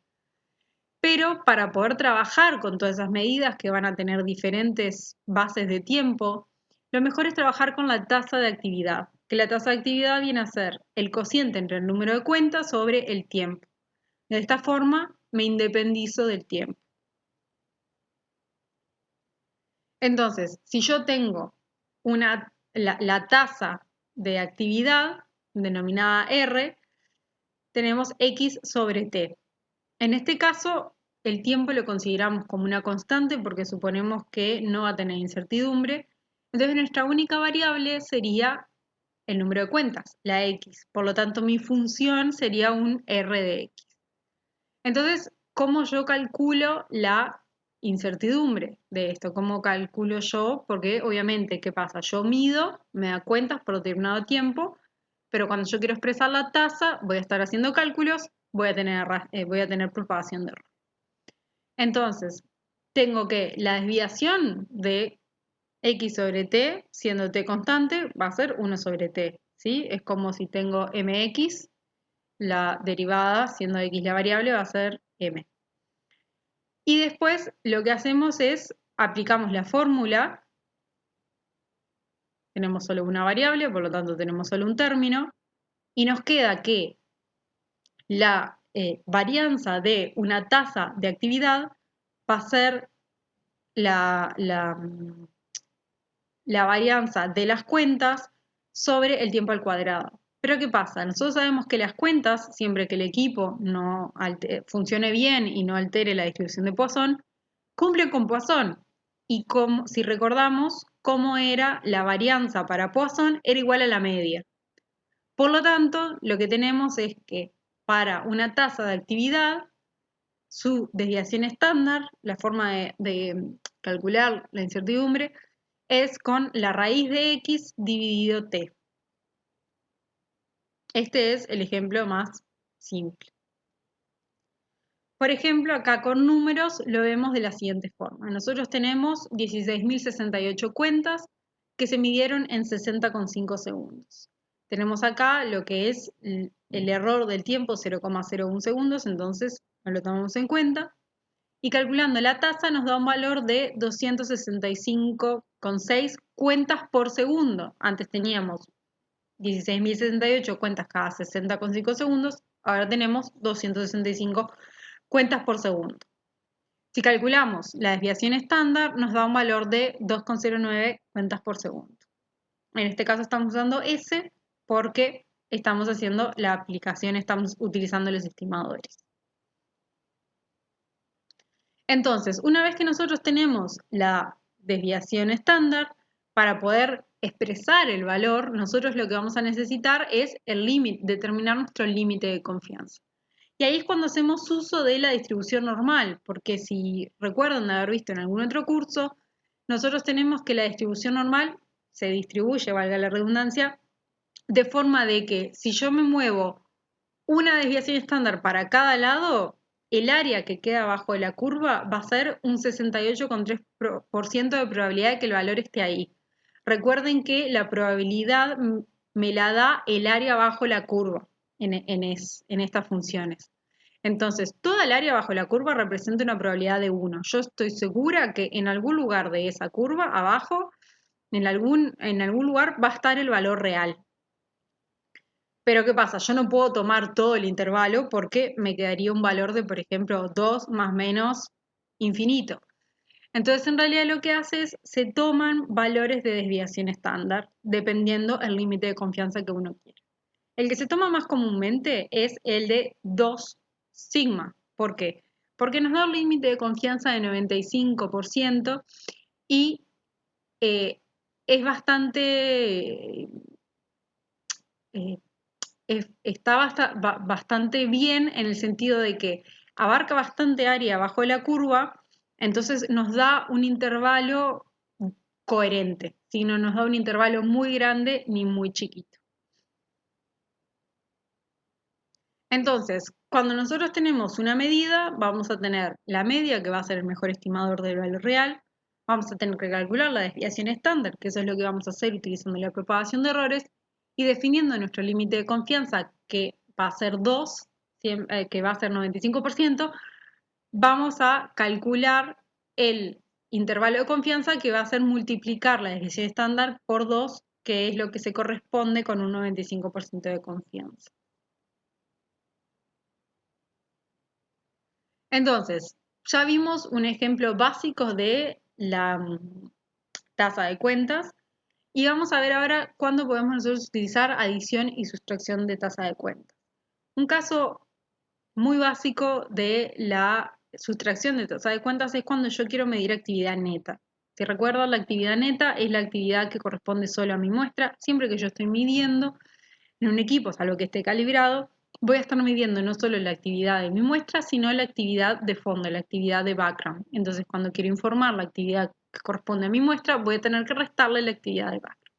Pero para poder trabajar con todas esas medidas que van a tener diferentes bases de tiempo, lo mejor es trabajar con la tasa de actividad, que la tasa de actividad viene a ser el cociente entre el número de cuentas sobre el tiempo. De esta forma me independizo del tiempo. Entonces, si yo tengo la tasa de actividad, denominada R, tenemos X sobre T. En este caso, el tiempo lo consideramos como una constante porque suponemos que no va a tener incertidumbre. Entonces, nuestra única variable sería el número de cuentas, la X. Por lo tanto, mi función sería un R de X. Entonces, ¿cómo yo calculo la incertidumbre de esto? ¿Cómo calculo yo? Porque obviamente, ¿qué pasa? Yo mido, me da cuentas por determinado tiempo, pero cuando yo quiero expresar la tasa, voy a estar haciendo cálculos, voy a tener propagación de error. Entonces, tengo que la desviación de x sobre t, siendo t constante, va a ser 1 sobre t, ¿sí? Es como si tengo mx, la derivada, siendo x la variable, va a ser m. Y después lo que hacemos es, aplicamos la fórmula, tenemos solo una variable, por lo tanto tenemos solo un término, y nos queda que la varianza de una tasa de actividad va a ser la varianza de las cuentas sobre el tiempo al cuadrado. Pero ¿qué pasa? Nosotros sabemos que las cuentas, siempre que el equipo no funcione bien y no altere la distribución de Poisson, cumplen con Poisson. Y si recordamos cómo era la varianza para Poisson, era igual a la media. Por lo tanto, lo que tenemos es que para una tasa de actividad, su desviación estándar, la forma de calcular la incertidumbre, es con la raíz de x dividido t. Este es el ejemplo más simple. Por ejemplo, acá con números lo vemos de la siguiente forma. Nosotros tenemos 16.068 cuentas que se midieron en 60,5 segundos. Tenemos acá lo que es el error del tiempo, 0,01 segundos, entonces no lo tomamos en cuenta. Y calculando la tasa nos da un valor de 265,6 cuentas por segundo. Antes teníamos 16.068 cuentas cada 60,5 segundos, ahora tenemos 265 cuentas por segundo. Si calculamos la desviación estándar, nos da un valor de 2,09 cuentas por segundo. En este caso estamos usando S porque estamos haciendo la aplicación, estamos utilizando los estimadores. Entonces, una vez que nosotros tenemos la desviación estándar, para poder expresar el valor, nosotros lo que vamos a necesitar es el límite, determinar nuestro límite de confianza. Y ahí es cuando hacemos uso de la distribución normal, porque si recuerdan de haber visto en algún otro curso, nosotros tenemos que la distribución normal se distribuye, valga la redundancia, de forma de que si yo me muevo una desviación estándar para cada lado, el área que queda abajo de la curva va a ser un 68,3% de probabilidad de que el valor esté ahí. Recuerden que la probabilidad me la da el área bajo la curva en estas funciones. Entonces, toda el área bajo la curva representa una probabilidad de 1. Yo estoy segura que en algún lugar de esa curva, abajo, en algún lugar va a estar el valor real. Pero ¿qué pasa? Yo no puedo tomar todo el intervalo porque me quedaría un valor de, por ejemplo, 2 más menos infinito. Entonces, en realidad lo que hace es, se toman valores de desviación estándar, dependiendo el límite de confianza que uno quiere. El que se toma más comúnmente es el de 2 sigma. ¿Por qué? Porque nos da un límite de confianza de 95% y es bastante... eh, está bastante bien en el sentido de que abarca bastante área bajo la curva, entonces nos da un intervalo coherente, si no nos da un intervalo muy grande ni muy chiquito. Entonces, cuando nosotros tenemos una medida, vamos a tener la media, que va a ser el mejor estimador del valor real, vamos a tener que calcular la desviación estándar, que eso es lo que vamos a hacer utilizando la propagación de errores, y definiendo nuestro límite de confianza, que va a ser 2, que va a ser 95%, vamos a calcular el intervalo de confianza, que va a ser multiplicar la desviación estándar por 2, que es lo que se corresponde con un 95% de confianza. Entonces, ya vimos un ejemplo básico de la tasa de cuentas y vamos a ver ahora cuándo podemos nosotros utilizar adición y sustracción de tasa de cuentas. Un caso muy básico de la sustracción de tasa de cuentas es cuando yo quiero medir actividad neta. Si recuerdan, la actividad neta es la actividad que corresponde solo a mi muestra. Siempre que yo estoy midiendo en un equipo, salvo que esté calibrado, voy a estar midiendo no solo la actividad de mi muestra, sino la actividad de fondo, la actividad de background. Entonces, cuando quiero informar la actividad que corresponde a mi muestra, voy a tener que restarle la actividad de background.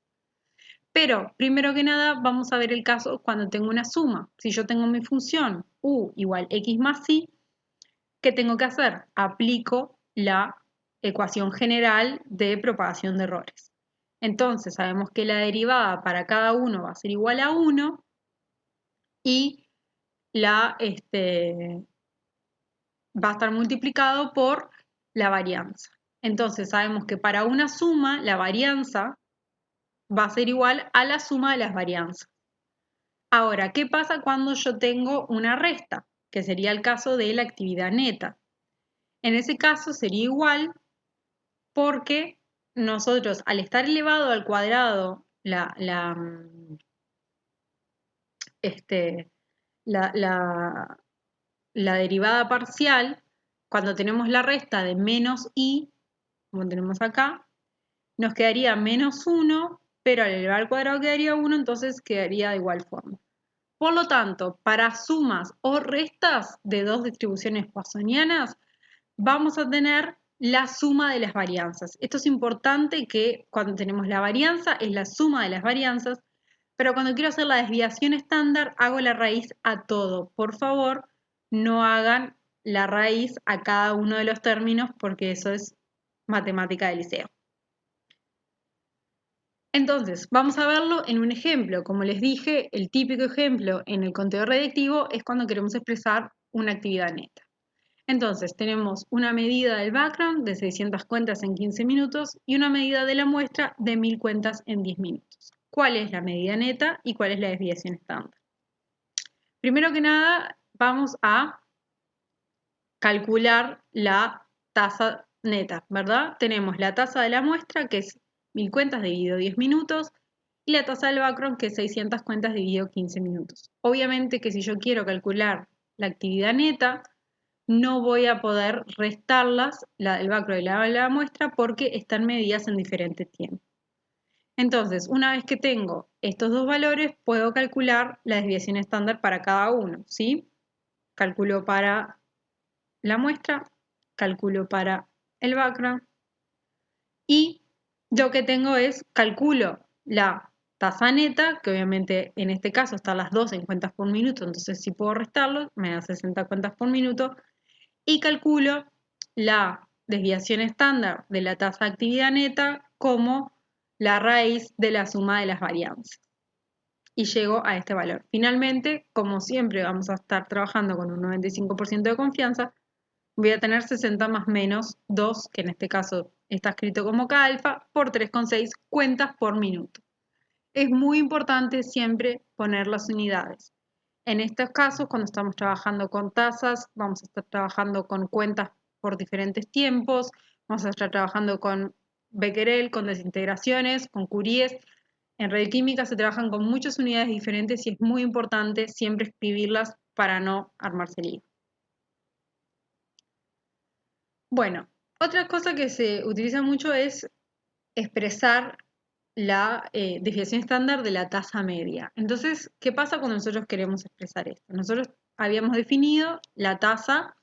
Pero, primero que nada, vamos a ver el caso cuando tengo una suma. Si yo tengo mi función u igual x más y, ¿qué tengo que hacer? Aplico la ecuación general de propagación de errores. Entonces, sabemos que la derivada para cada uno va a ser igual a 1 y va a estar multiplicado por la varianza. Entonces sabemos que para una suma la varianza va a ser igual a la suma de las varianzas. Ahora, ¿qué pasa cuando yo tengo una resta? Que sería el caso de la actividad neta. En ese caso sería igual porque nosotros al estar elevado al cuadrado la derivada parcial, cuando tenemos la resta de menos i, como tenemos acá, nos quedaría menos 1, pero al elevar al cuadrado quedaría 1, entonces quedaría de igual forma. Por lo tanto, para sumas o restas de dos distribuciones poissonianas, vamos a tener la suma de las varianzas. Esto es importante, que cuando tenemos la varianza es la suma de las varianzas, pero cuando quiero hacer la desviación estándar hago la raíz a todo. Por favor, no hagan la raíz a cada uno de los términos porque eso es matemática de liceo. Entonces, vamos a verlo en un ejemplo. Como les dije, el típico ejemplo en el conteo radiactivo es cuando queremos expresar una actividad neta. Entonces, tenemos una medida del background de 600 cuentas en 15 minutos y una medida de la muestra de 1000 cuentas en 10 minutos. ¿Cuál es la medida neta y cuál es la desviación estándar? Primero que nada, vamos a calcular la tasa neta, ¿verdad? Tenemos la tasa de la muestra, que es 1000 cuentas dividido 10 minutos, y la tasa del background, que es 600 cuentas dividido 15 minutos. Obviamente que si yo quiero calcular la actividad neta, no voy a poder restarlas, la del background y la de la muestra, porque están medidas en diferentes tiempos. Entonces, una vez que tengo estos dos valores, puedo calcular la desviación estándar para cada uno, ¿sí? Calculo para la muestra, calculo para el background y lo que tengo es calculo la tasa neta, que obviamente en este caso están las dos en cuentas por minuto, entonces si puedo restarlo, me da 60 cuentas por minuto, y calculo la desviación estándar de la tasa de actividad neta como la raíz de la suma de las varianzas. Y llego a este valor. Finalmente, como siempre vamos a estar trabajando con un 95% de confianza, voy a tener 60 más menos 2, que en este caso está escrito como K alfa, por 3,6 cuentas por minuto. Es muy importante siempre poner las unidades. En estos casos, cuando estamos trabajando con tasas, vamos a estar trabajando con cuentas por diferentes tiempos, vamos a estar trabajando con Becquerel, con desintegraciones, con Curies. En radioquímica se trabajan con muchas unidades diferentes y es muy importante siempre escribirlas para no armarse lío. Bueno, otra cosa que se utiliza mucho es expresar la desviación estándar de la tasa media. Entonces, ¿qué pasa cuando nosotros queremos expresar esto? Nosotros habíamos definido la tasa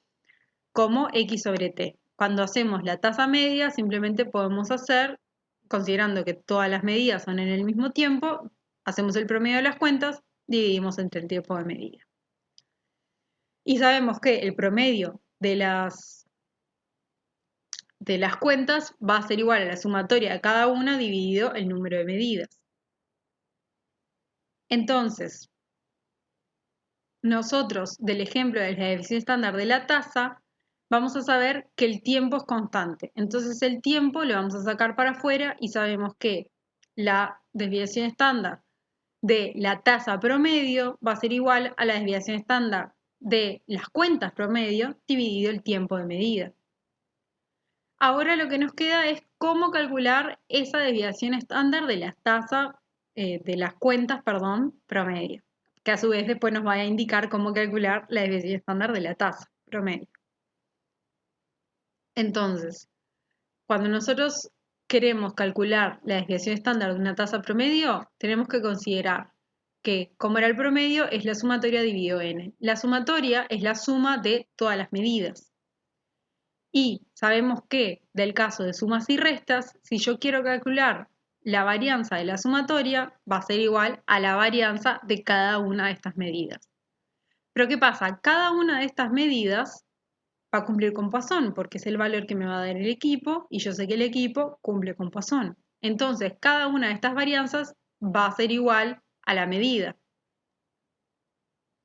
como X sobre T. Cuando hacemos la tasa media, simplemente podemos hacer, considerando que todas las medidas son en el mismo tiempo, hacemos el promedio de las cuentas, dividimos entre el tiempo de medida. Y sabemos que el promedio de las cuentas va a ser igual a la sumatoria de cada una dividido el número de medidas. Entonces, nosotros del ejemplo de la desviación estándar de la tasa, vamos a saber que el tiempo es constante. Entonces el tiempo lo vamos a sacar para afuera y sabemos que la desviación estándar de la tasa promedio va a ser igual a la desviación estándar de las cuentas promedio dividido el tiempo de medida. Ahora lo que nos queda es cómo calcular esa desviación estándar de las tasas, de las cuentas, perdón, promedio, que a su vez después nos va a indicar cómo calcular la desviación estándar de la tasa promedio. Entonces, cuando nosotros queremos calcular la desviación estándar de una tasa promedio, tenemos que considerar que, como era el promedio, es la sumatoria dividido n. La sumatoria es la suma de todas las medidas. Y sabemos que del caso de sumas y restas, si yo quiero calcular la varianza de la sumatoria, va a ser igual a la varianza de cada una de estas medidas. Pero ¿qué pasa? Cada una de estas medidas va a cumplir con Poisson, porque es el valor que me va a dar el equipo, y yo sé que el equipo cumple con Poisson. Entonces, cada una de estas varianzas va a ser igual a la medida.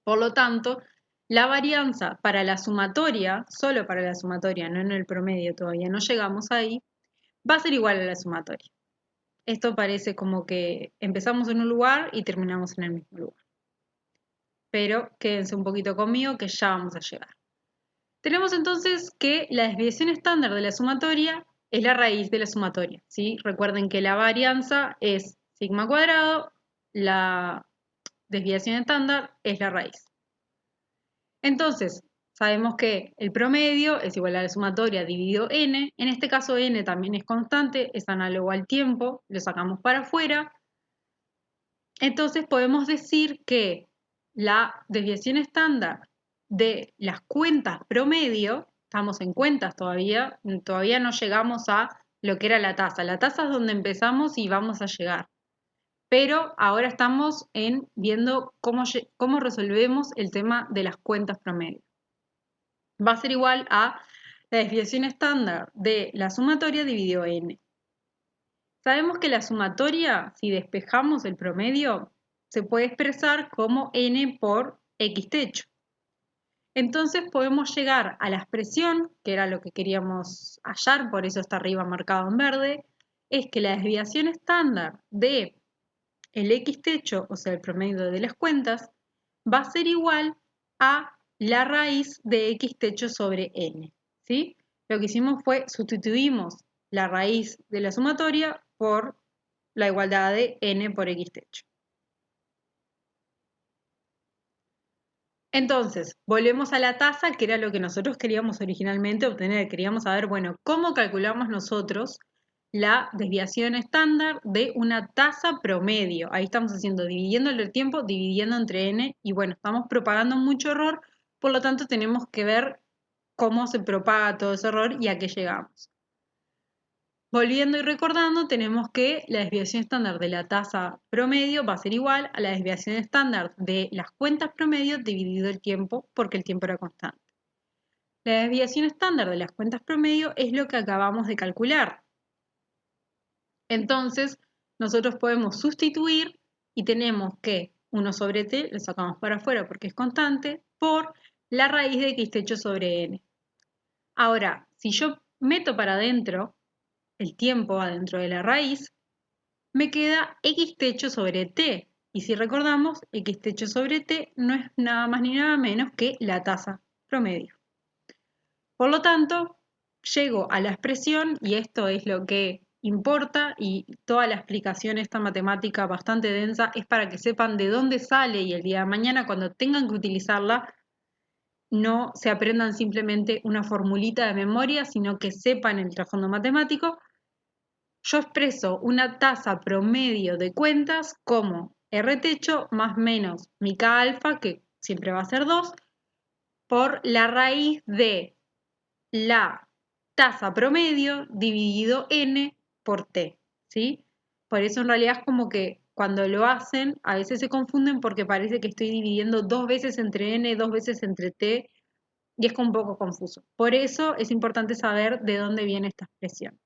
Por lo tanto, la varianza para la sumatoria, solo para la sumatoria, no en el promedio, todavía no llegamos ahí, va a ser igual a la sumatoria. Esto parece como que empezamos en un lugar y terminamos en el mismo lugar. Pero quédense un poquito conmigo que ya vamos a llegar. Tenemos entonces que la desviación estándar de la sumatoria es la raíz de la sumatoria, ¿sí? Recuerden que la varianza es sigma cuadrado, la desviación estándar es la raíz. Entonces, sabemos que el promedio es igual a la sumatoria dividido n. En este caso n también es constante, es análogo al tiempo, lo sacamos para afuera. Entonces podemos decir que la desviación estándar de las cuentas promedio, estamos en cuentas todavía no llegamos a lo que era la tasa. La tasa es donde empezamos y vamos a llegar. Pero ahora estamos viendo cómo resolvemos el tema de las cuentas promedio. va a ser igual a la desviación estándar de la sumatoria dividido n. Sabemos que la sumatoria, si despejamos el promedio, se puede expresar como n por x techo. Entonces podemos llegar a la expresión, que era lo que queríamos hallar, por eso está arriba marcado en verde, es que la desviación estándar de el x techo, o sea, el promedio de las cuentas, va a ser igual a la raíz de x techo sobre n, ¿sí? Lo que hicimos fue sustituimos la raíz de la sumatoria por la igualdad de n por x techo. Entonces, volvemos a la tasa, que era lo que nosotros queríamos originalmente obtener. Queríamos saber, bueno, cómo calculamos nosotros la desviación estándar de una tasa promedio. Ahí estamos haciendo, dividiendo el tiempo, dividiendo entre n, y bueno, estamos propagando mucho error, por lo tanto tenemos que ver cómo se propaga todo ese error y a qué llegamos. Volviendo y recordando, tenemos que la desviación estándar de la tasa promedio va a ser igual a la desviación estándar de las cuentas promedio dividido el tiempo, porque el tiempo era constante. La desviación estándar de las cuentas promedio es lo que acabamos de calcular. Entonces, nosotros podemos sustituir y tenemos que 1 sobre t, lo sacamos para afuera porque es constante, por la raíz de x techo sobre n. Ahora, si yo meto para adentro el tiempo adentro de la raíz, me queda x techo sobre t. Y si recordamos, x techo sobre t no es nada más ni nada menos que la tasa promedio. Por lo tanto, llego a la expresión, y esto es lo que importa, y toda la explicación, esta matemática bastante densa, es para que sepan de dónde sale y el día de mañana, cuando tengan que utilizarla, no se aprendan simplemente una formulita de memoria, sino que sepan el trasfondo matemático. Yo expreso una tasa promedio de cuentas como R techo más menos mi K alfa, que siempre va a ser 2, por la raíz de la tasa promedio dividido n por t, ¿sí? Por eso en realidad es como que cuando lo hacen a veces se confunden porque parece que estoy dividiendo 2 veces entre n, 2 veces entre t, y es un poco confuso. Por eso es importante saber de dónde viene esta expresión.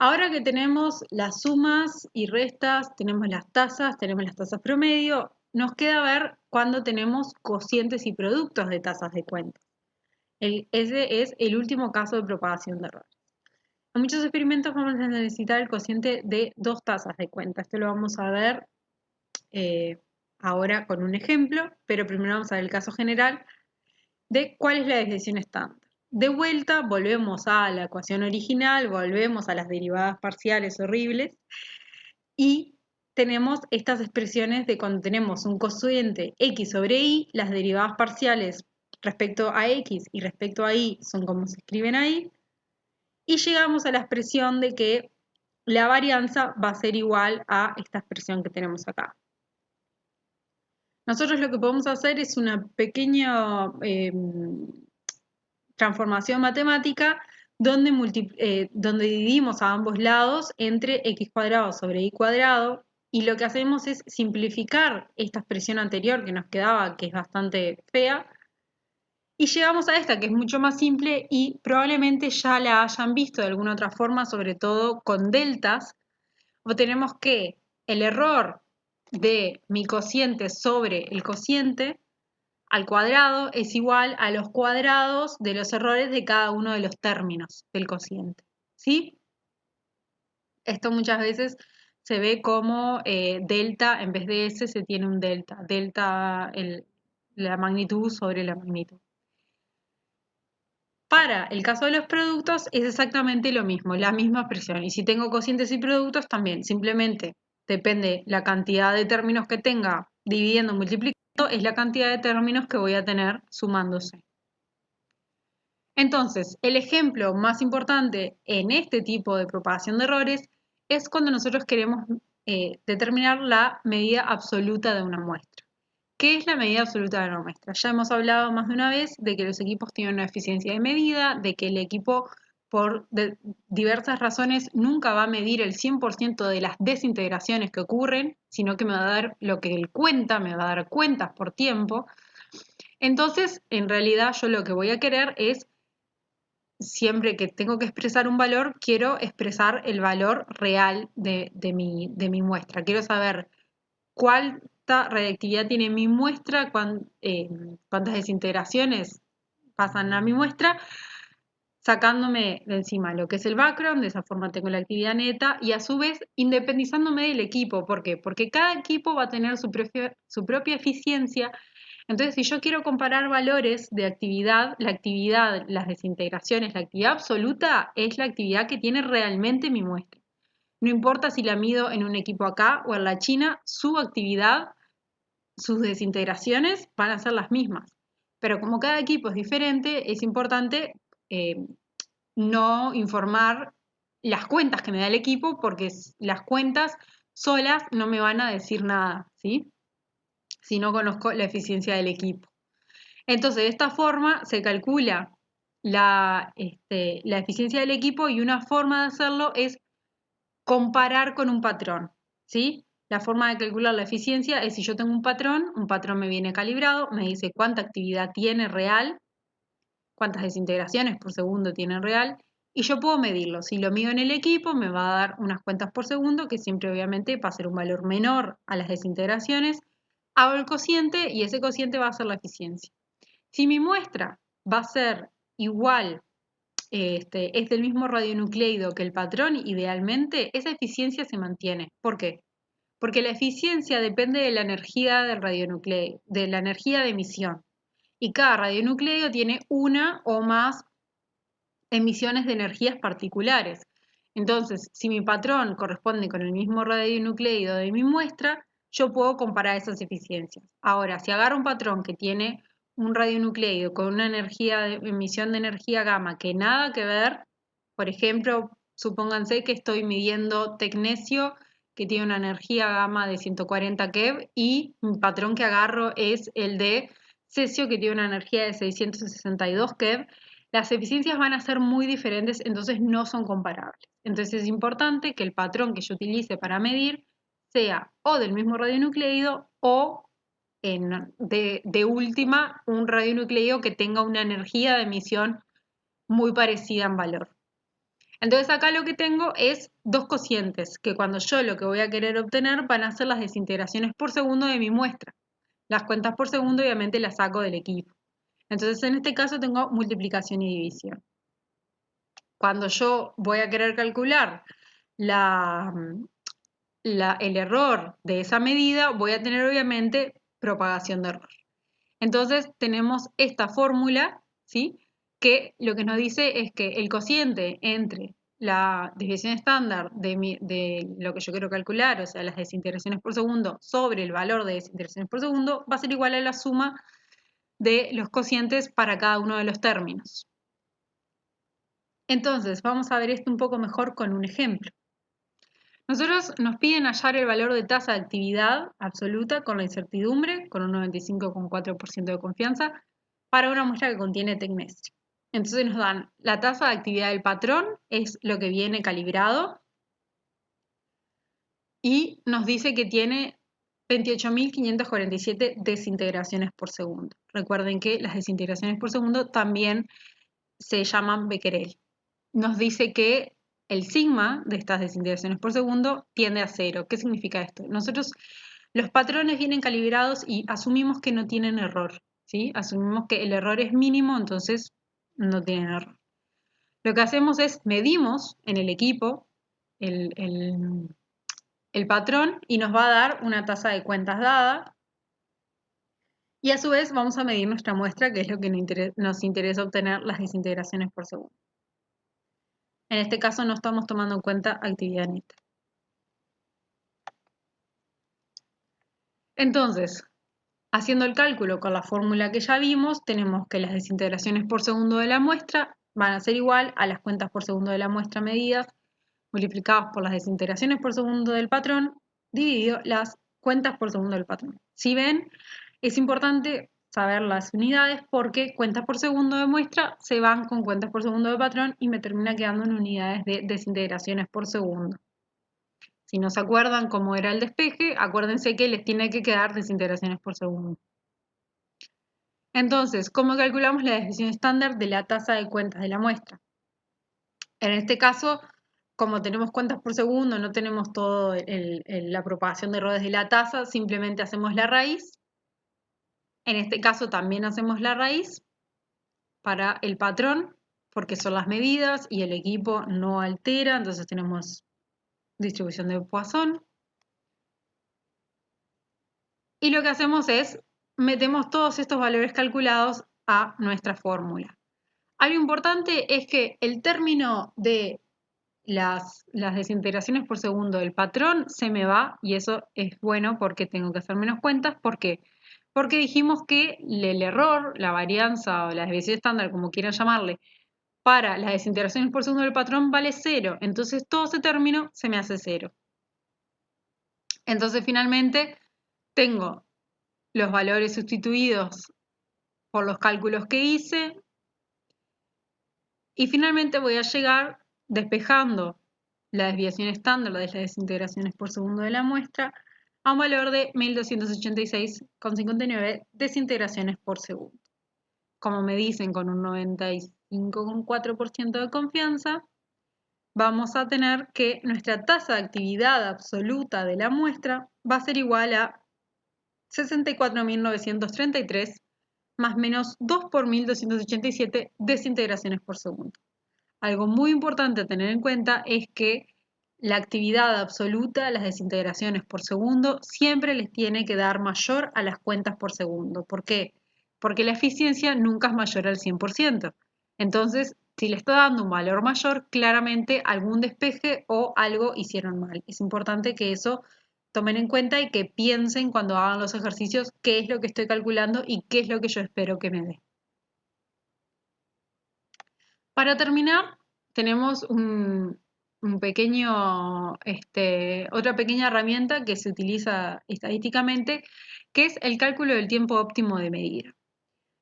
Ahora que tenemos las sumas y restas, tenemos las tasas promedio, nos queda ver cuando tenemos cocientes y productos de tasas de cuenta. Ese es el último caso de propagación de errores. En muchos experimentos vamos a necesitar el cociente de 2 tasas de cuenta. Esto lo vamos a ver ahora con un ejemplo, pero primero vamos a ver el caso general de cuál es la desviación estándar. De vuelta, volvemos a la ecuación original, volvemos a las derivadas parciales horribles y tenemos estas expresiones de cuando tenemos un cociente x sobre y, las derivadas parciales respecto a x y respecto a y son como se escriben ahí, y llegamos a la expresión de que la varianza va a ser igual a esta expresión que tenemos acá. Nosotros lo que podemos hacer es una pequeña transformación matemática donde dividimos a ambos lados entre x cuadrado sobre y cuadrado, y lo que hacemos es simplificar esta expresión anterior que nos quedaba, que es bastante fea, y llegamos a esta que es mucho más simple y probablemente ya la hayan visto de alguna otra forma, sobre todo con deltas. Obtenemos que el error de mi cociente sobre el cociente al cuadrado es igual a los cuadrados de los errores de cada uno de los términos del cociente, ¿sí? Esto muchas veces se ve como delta, en vez de S se tiene un delta, la magnitud sobre la magnitud. Para el caso de los productos es exactamente lo mismo, la misma expresión. Y si tengo cocientes y productos también, simplemente depende la cantidad de términos que tenga dividiendo, multiplicando, es la cantidad de términos que voy a tener sumándose. Entonces, el ejemplo más importante en este tipo de propagación de errores es cuando nosotros queremos determinar la medida absoluta de una muestra. ¿Qué es la medida absoluta de una muestra? Ya hemos hablado más de una vez de que los equipos tienen una eficiencia de medida, de que el equipo por diversas razones nunca va a medir el 100% de las desintegraciones que ocurren, sino que me va a dar lo que él cuenta, me va a dar cuentas por tiempo. Entonces, en realidad yo lo que voy a querer es, siempre que tengo que expresar un valor, quiero expresar el valor real de mi muestra. Quiero saber cuánta reactividad tiene mi muestra, cuántas desintegraciones pasan a mi muestra, sacándome de encima lo que es el background, de esa forma tengo la actividad neta y a su vez independizándome del equipo. ¿Por qué? Porque cada equipo va a tener su propia eficiencia. Entonces, si yo quiero comparar valores de actividad, la actividad, las desintegraciones, la actividad absoluta es la actividad que tiene realmente mi muestra. No importa si la mido en un equipo acá o en la China, su actividad, sus desintegraciones van a ser las mismas. Pero como cada equipo es diferente, es importante eh, no informar las cuentas que me da el equipo, porque las cuentas solas no me van a decir nada, ¿sí? Si no conozco la eficiencia del equipo. Entonces, de esta forma se calcula la eficiencia del equipo y una forma de hacerlo es comparar con un patrón, ¿sí? La forma de calcular la eficiencia es si yo tengo un patrón me viene calibrado, me dice cuánta actividad tiene real, cuántas desintegraciones por segundo tiene real, y yo puedo medirlo. Si lo mido en el equipo, me va a dar unas cuentas por segundo, que siempre obviamente va a ser un valor menor a las desintegraciones. Hago el cociente y ese cociente va a ser la eficiencia. Si mi muestra va a ser igual, es del mismo radionucleido que el patrón, idealmente esa eficiencia se mantiene. ¿Por qué? Porque la eficiencia depende de la energía del radionucleido, de la energía de emisión. Y cada radionucleido tiene una o más emisiones de energías particulares. Entonces, si mi patrón corresponde con el mismo radionucleido de mi muestra, yo puedo comparar esas eficiencias. Ahora, si agarro un patrón que tiene un radionucleido con una emisión de energía gamma que nada que ver, por ejemplo, supónganse que estoy midiendo tecnecio que tiene una energía gamma de 140 keV y mi patrón que agarro es el de cesio que tiene una energía de 662 keV, las eficiencias van a ser muy diferentes, entonces no son comparables. Entonces es importante que el patrón que yo utilice para medir sea o del mismo radionucleido o de última un radionucleido que tenga una energía de emisión muy parecida en valor. Entonces acá lo que tengo es dos cocientes, que cuando yo lo que voy a querer obtener van a ser las desintegraciones por segundo de mi muestra. Las cuentas por segundo obviamente las saco del equipo. Entonces en este caso tengo multiplicación y división. Cuando yo voy a querer calcular el error de esa medida, voy a tener obviamente propagación de error. Entonces tenemos esta fórmula, ¿sí? Que lo que nos dice es que el cociente entre la desviación estándar de lo que yo quiero calcular, o sea, las desintegraciones por segundo, sobre el valor de desintegraciones por segundo, va a ser igual a la suma de los cocientes para cada uno de los términos. Entonces, vamos a ver esto un poco mejor con un ejemplo. Nosotros nos piden hallar el valor de tasa de actividad absoluta con la incertidumbre, con un 95,4% de confianza, para una muestra que contiene tecnecio. Entonces nos dan la tasa de actividad del patrón, es lo que viene calibrado, y nos dice que tiene 28.547 desintegraciones por segundo. Recuerden que las desintegraciones por segundo también se llaman Becquerel. Nos dice que el sigma de estas desintegraciones por segundo tiende a cero. ¿Qué significa esto? Nosotros, los patrones vienen calibrados y asumimos que no tienen error, ¿sí? Asumimos que el error es mínimo, entonces no tienen error. Lo que hacemos es medimos en el equipo el, el, el patrón y nos va a dar una tasa de cuentas dada. Y a su vez vamos a medir nuestra muestra, que es lo que nos interesa obtener, las desintegraciones por segundo. En este caso no estamos tomando en cuenta actividad neta. Entonces, haciendo el cálculo con la fórmula que ya vimos, tenemos que las desintegraciones por segundo de la muestra van a ser igual a las cuentas por segundo de la muestra medidas multiplicadas por las desintegraciones por segundo del patrón dividido las cuentas por segundo del patrón. Si ven, es importante saber las unidades porque cuentas por segundo de muestra se van con cuentas por segundo de patrón y me termina quedando en unidades de desintegraciones por segundo. Si no se acuerdan cómo era el despeje, acuérdense que les tiene que quedar desintegraciones por segundo. Entonces, ¿cómo calculamos la desviación estándar de la tasa de cuentas de la muestra? En este caso, como tenemos cuentas por segundo, no tenemos todo la propagación de errores de la tasa, simplemente hacemos la raíz. En este caso también hacemos la raíz para el patrón, porque son las medidas y el equipo no altera, entonces tenemos distribución de Poisson. Y lo que hacemos es, metemos todos estos valores calculados a nuestra fórmula. Algo importante es que el término de las desintegraciones por segundo del patrón se me va, y eso es bueno porque tengo que hacer menos cuentas. ¿Por qué? Porque dijimos que el error, la varianza o la desviación estándar, como quieran llamarle, para las desintegraciones por segundo del patrón vale 0. Entonces todo ese término se me hace 0. Entonces finalmente tengo los valores sustituidos por los cálculos que hice y finalmente voy a llegar despejando la desviación estándar de las desintegraciones por segundo de la muestra a un valor de 1286,59 desintegraciones por segundo. Como me dicen con un 95,4% de confianza, vamos a tener que nuestra tasa de actividad absoluta de la muestra va a ser igual a 64.933 más menos 2 por 1.287 desintegraciones por segundo. Algo muy importante a tener en cuenta es que la actividad absoluta, las desintegraciones por segundo, siempre les tiene que dar mayor a las cuentas por segundo. ¿Por qué? Porque la eficiencia nunca es mayor al 100%. Entonces, si le está dando un valor mayor, claramente algún despeje o algo hicieron mal. Es importante que eso tomen en cuenta y que piensen cuando hagan los ejercicios qué es lo que estoy calculando y qué es lo que yo espero que me dé. Para terminar, tenemos otra pequeña herramienta que se utiliza estadísticamente, que es el cálculo del tiempo óptimo de medida.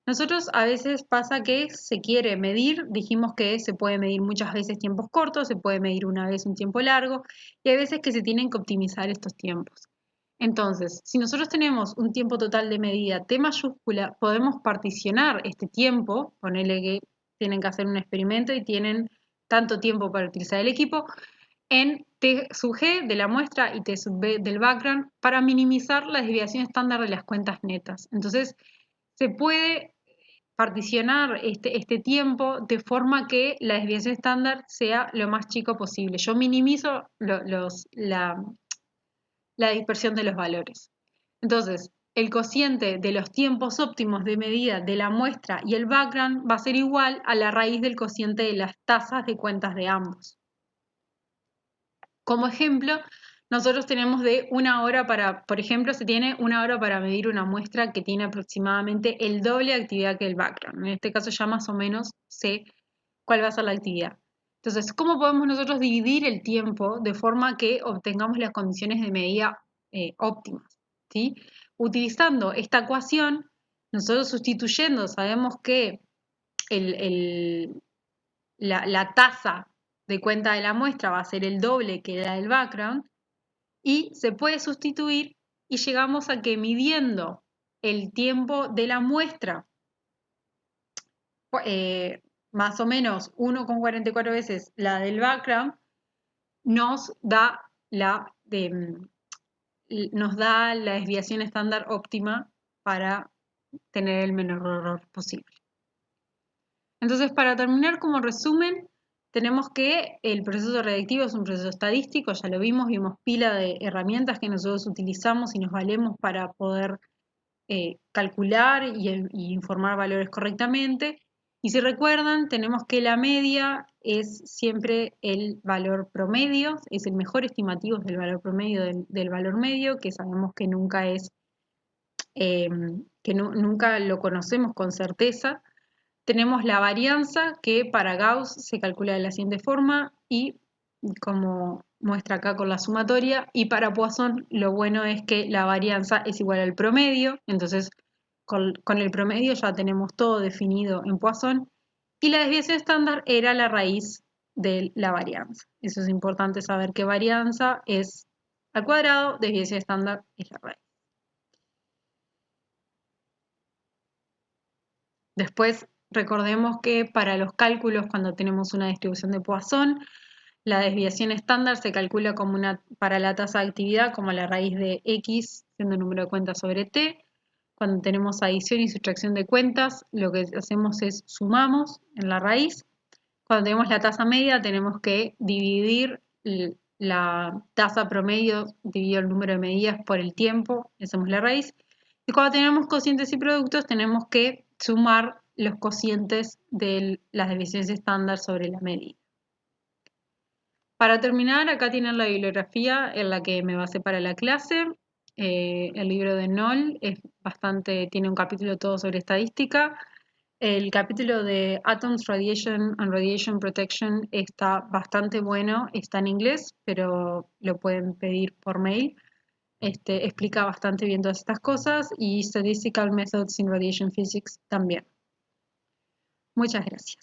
Nosotros a veces pasa que se quiere medir, dijimos que se puede medir muchas veces tiempos cortos, se puede medir una vez un tiempo largo, y hay veces que se tienen que optimizar estos tiempos. Entonces, si nosotros tenemos un tiempo total de medida T mayúscula, podemos particionar este tiempo, ponerle que tienen que hacer un experimento y tienen tanto tiempo para utilizar el equipo, en T sub G de la muestra y T sub B del background para minimizar la desviación estándar de las cuentas netas. Entonces, se puede particionar este tiempo de forma que la desviación estándar sea lo más chico posible. Yo minimizo la dispersión de los valores. Entonces, el cociente de los tiempos óptimos de medida de la muestra y el background va a ser igual a la raíz del cociente de las tasas de cuentas de ambos. Como ejemplo, nosotros tenemos de una hora por ejemplo, se tiene una hora para medir una muestra que tiene aproximadamente el doble de actividad que el background. En este caso ya más o menos sé cuál va a ser la actividad. Entonces, ¿cómo podemos nosotros dividir el tiempo de forma que obtengamos las condiciones de medida óptimas? ¿Sí? Utilizando esta ecuación, nosotros sustituyendo, sabemos que la tasa de cuenta de la muestra va a ser el doble que la del background y se puede sustituir y llegamos a que midiendo el tiempo de la muestra más o menos 1,44 veces la del background, nos da nos da la desviación estándar óptima para tener el menor error posible. Entonces, para terminar, como resumen, tenemos que el proceso redactivo es un proceso estadístico, ya lo vimos pila de herramientas que nosotros utilizamos y nos valemos para poder calcular y informar valores correctamente. Y si recuerdan, tenemos que la media es siempre el valor promedio, es el mejor estimativo del valor promedio del valor medio, que sabemos que nunca es, nunca lo conocemos con certeza. Tenemos la varianza, que para Gauss se calcula de la siguiente forma y como muestra acá con la sumatoria, y para Poisson lo bueno es que la varianza es igual al promedio, entonces con el promedio ya tenemos todo definido en Poisson, y la desviación estándar era la raíz de la varianza. Eso es importante saber que varianza es al cuadrado, desviación estándar es la raíz. Después, recordemos que para los cálculos, cuando tenemos una distribución de Poisson, la desviación estándar se calcula como para la tasa de actividad como la raíz de x, siendo el número de cuentas sobre t. Cuando tenemos adición y sustracción de cuentas, lo que hacemos es sumamos en la raíz. Cuando tenemos la tasa media, tenemos que dividir la tasa promedio dividido el número de medidas por el tiempo, hacemos la raíz. Y cuando tenemos cocientes y productos, tenemos que sumar los cocientes de las desviaciones estándar sobre la medida. Para terminar, acá tienen la bibliografía en la que me basé para la clase. El libro de Knoll tiene un capítulo todo sobre estadística. El capítulo de Atoms, Radiation and Radiation Protection está bastante bueno, está en inglés, pero lo pueden pedir por mail. Explica bastante bien todas estas cosas y Statistical Methods in Radiation Physics también. Muchas gracias.